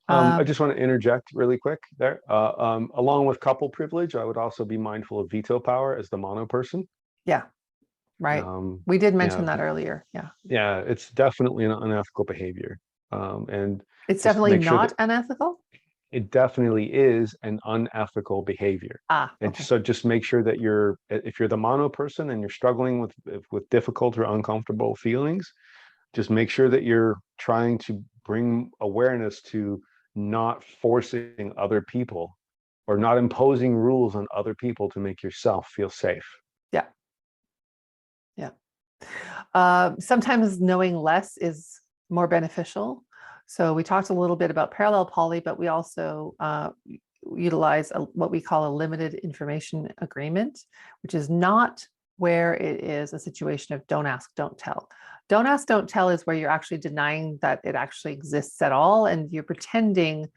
I Um, just want to interject really quick there. Along with couple privilege, I would also be mindful of veto power as the mono person. yeah, right. Um, We did yeah, mention that earlier. Yeah. yeah, it's definitely an unethical behavior. And It's just definitely make sure that not unethical. it definitely is an unethical behavior. Ah, And okay. so just make sure that if you're the mono person and you're struggling with difficult or uncomfortable feelings, just make sure that you're trying to bring awareness to not forcing other people or not imposing rules on other people to make yourself feel safe. Yeah. Yeah. Sometimes knowing less is more beneficial. So we talked a little bit about parallel poly, but we also utilize what we call a limited information agreement, which is not where it is a situation of don't ask, don't tell. Don't ask, don't tell is where you're actually denying that it actually exists at all, and you're pretending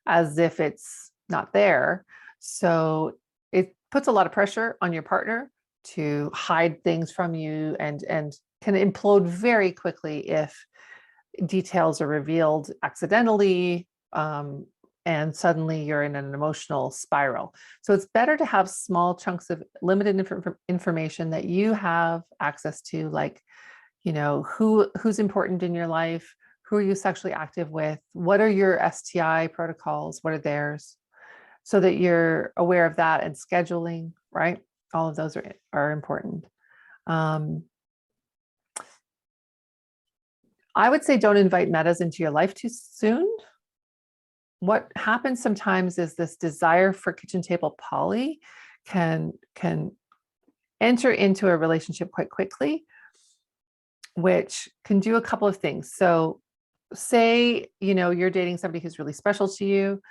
as if it's not there. So it puts a lot of pressure on your partner to hide things from you, and can implode very quickly if details are revealed accidentally, and suddenly you're in an emotional spiral. So it's better to have small chunks of limited information that you have access to, like, who's important in your life, who are you sexually active with, what are your STI protocols, what are theirs, so that you're aware of that, and scheduling, right? All of those are important. I would say don't invite metas into your life too soon. What happens sometimes is this desire for kitchen table poly can enter into a relationship quite quickly, which can do a couple of things. So say, you're dating somebody who's really special to you.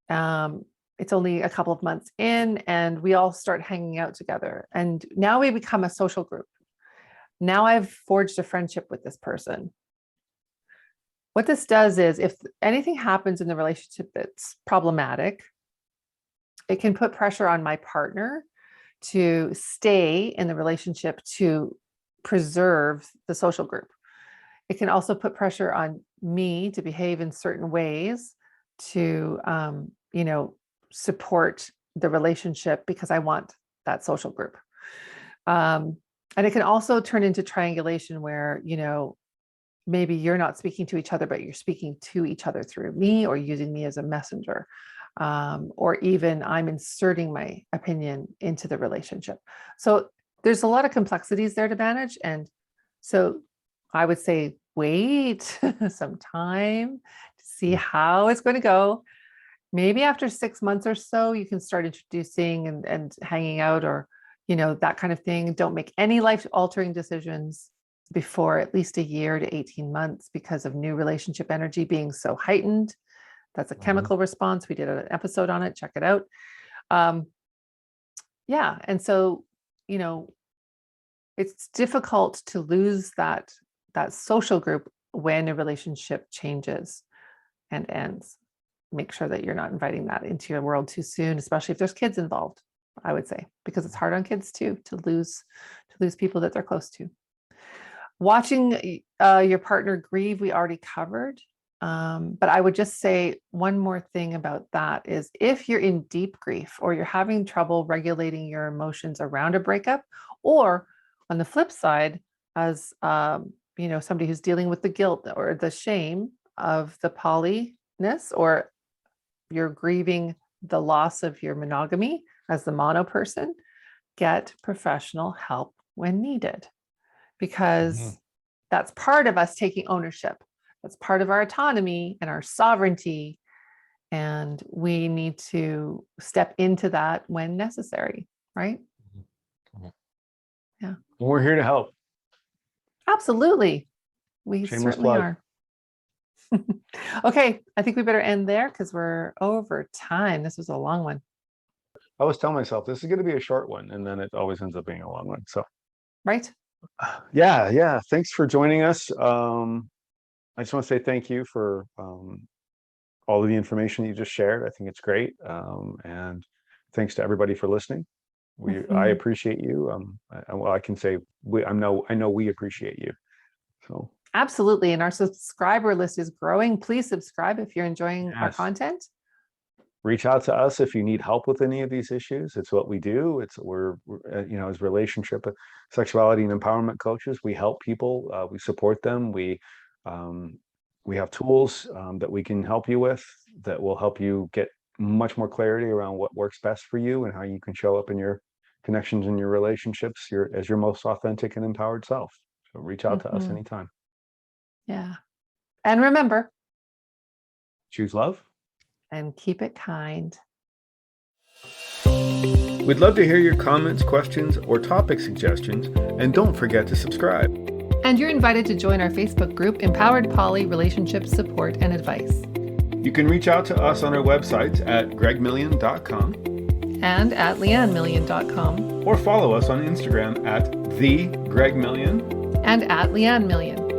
It's only a couple of months in and we all start hanging out together. And now we become a social group. Now I've forged a friendship with this person. What this does is if anything happens in the relationship that's problematic, it can put pressure on my partner to stay in the relationship to preserve the social group. It can also put pressure on me to behave in certain ways to, support the relationship because I want that social group. And it can also turn into triangulation where, maybe you're not speaking to each other, but you're speaking to each other through me or using me as a messenger. Or even I'm inserting my opinion into the relationship. So there's a lot of complexities there to manage. And so I would say, wait some time to see how it's going to go. Maybe after 6 months or so, you can start introducing and hanging out or, that kind of thing. Don't make any life-altering decisions before at least a year to 18 months because of new relationship energy being so heightened. That's a chemical response. We did an episode on it. Check it out. Yeah. And so, it's difficult to lose that social group when a relationship changes and ends. Make sure that you're not inviting that into your world too soon, especially if there's kids involved, I would say, because it's hard on kids too, to lose people that they're close to. Watching your partner grieve, we already covered. But I would just say one more thing about that is if you're in deep grief or you're having trouble regulating your emotions around a breakup, or on the flip side, as somebody who's dealing with the guilt or the shame of the polyness, or you're grieving the loss of your monogamy as the mono person, get professional help when needed. Because that's part of us taking ownership. That's part of our autonomy and our sovereignty. And we need to step into that when necessary, right? Yeah. We're here to help. Absolutely. We Shameless certainly plug. are. Okay, I think we better end there because we're over time. This was a long one. I always tell myself this is going to be a short one, and then it always ends up being a long one. So, Right? yeah. Thanks for joining us. I just want to say thank you for all of the information you just shared. I think it's great. And thanks to everybody for listening. I appreciate you. I can say I know we appreciate you. So absolutely. And our subscriber list is growing. Please subscribe if you're enjoying our content. Reach out to us if you need help with any of these issues. It's what we do. We're as relationship, sexuality and empowerment coaches, we help people. We support them. We have tools that we can help you with that will help you get much more clarity around what works best for you and how you can show up in your connections and your relationships as your most authentic and empowered self. So reach out to us anytime. Yeah. And remember, choose love and keep it kind. We'd love to hear your comments, questions, or topic suggestions, and don't forget to subscribe. And you're invited to join our Facebook group, Empowered Poly Relationship Support and Advice. You can reach out to us on our websites at gregmillion.com and at leannemillion.com, or follow us on Instagram at @thegregmillion and at leannemillion.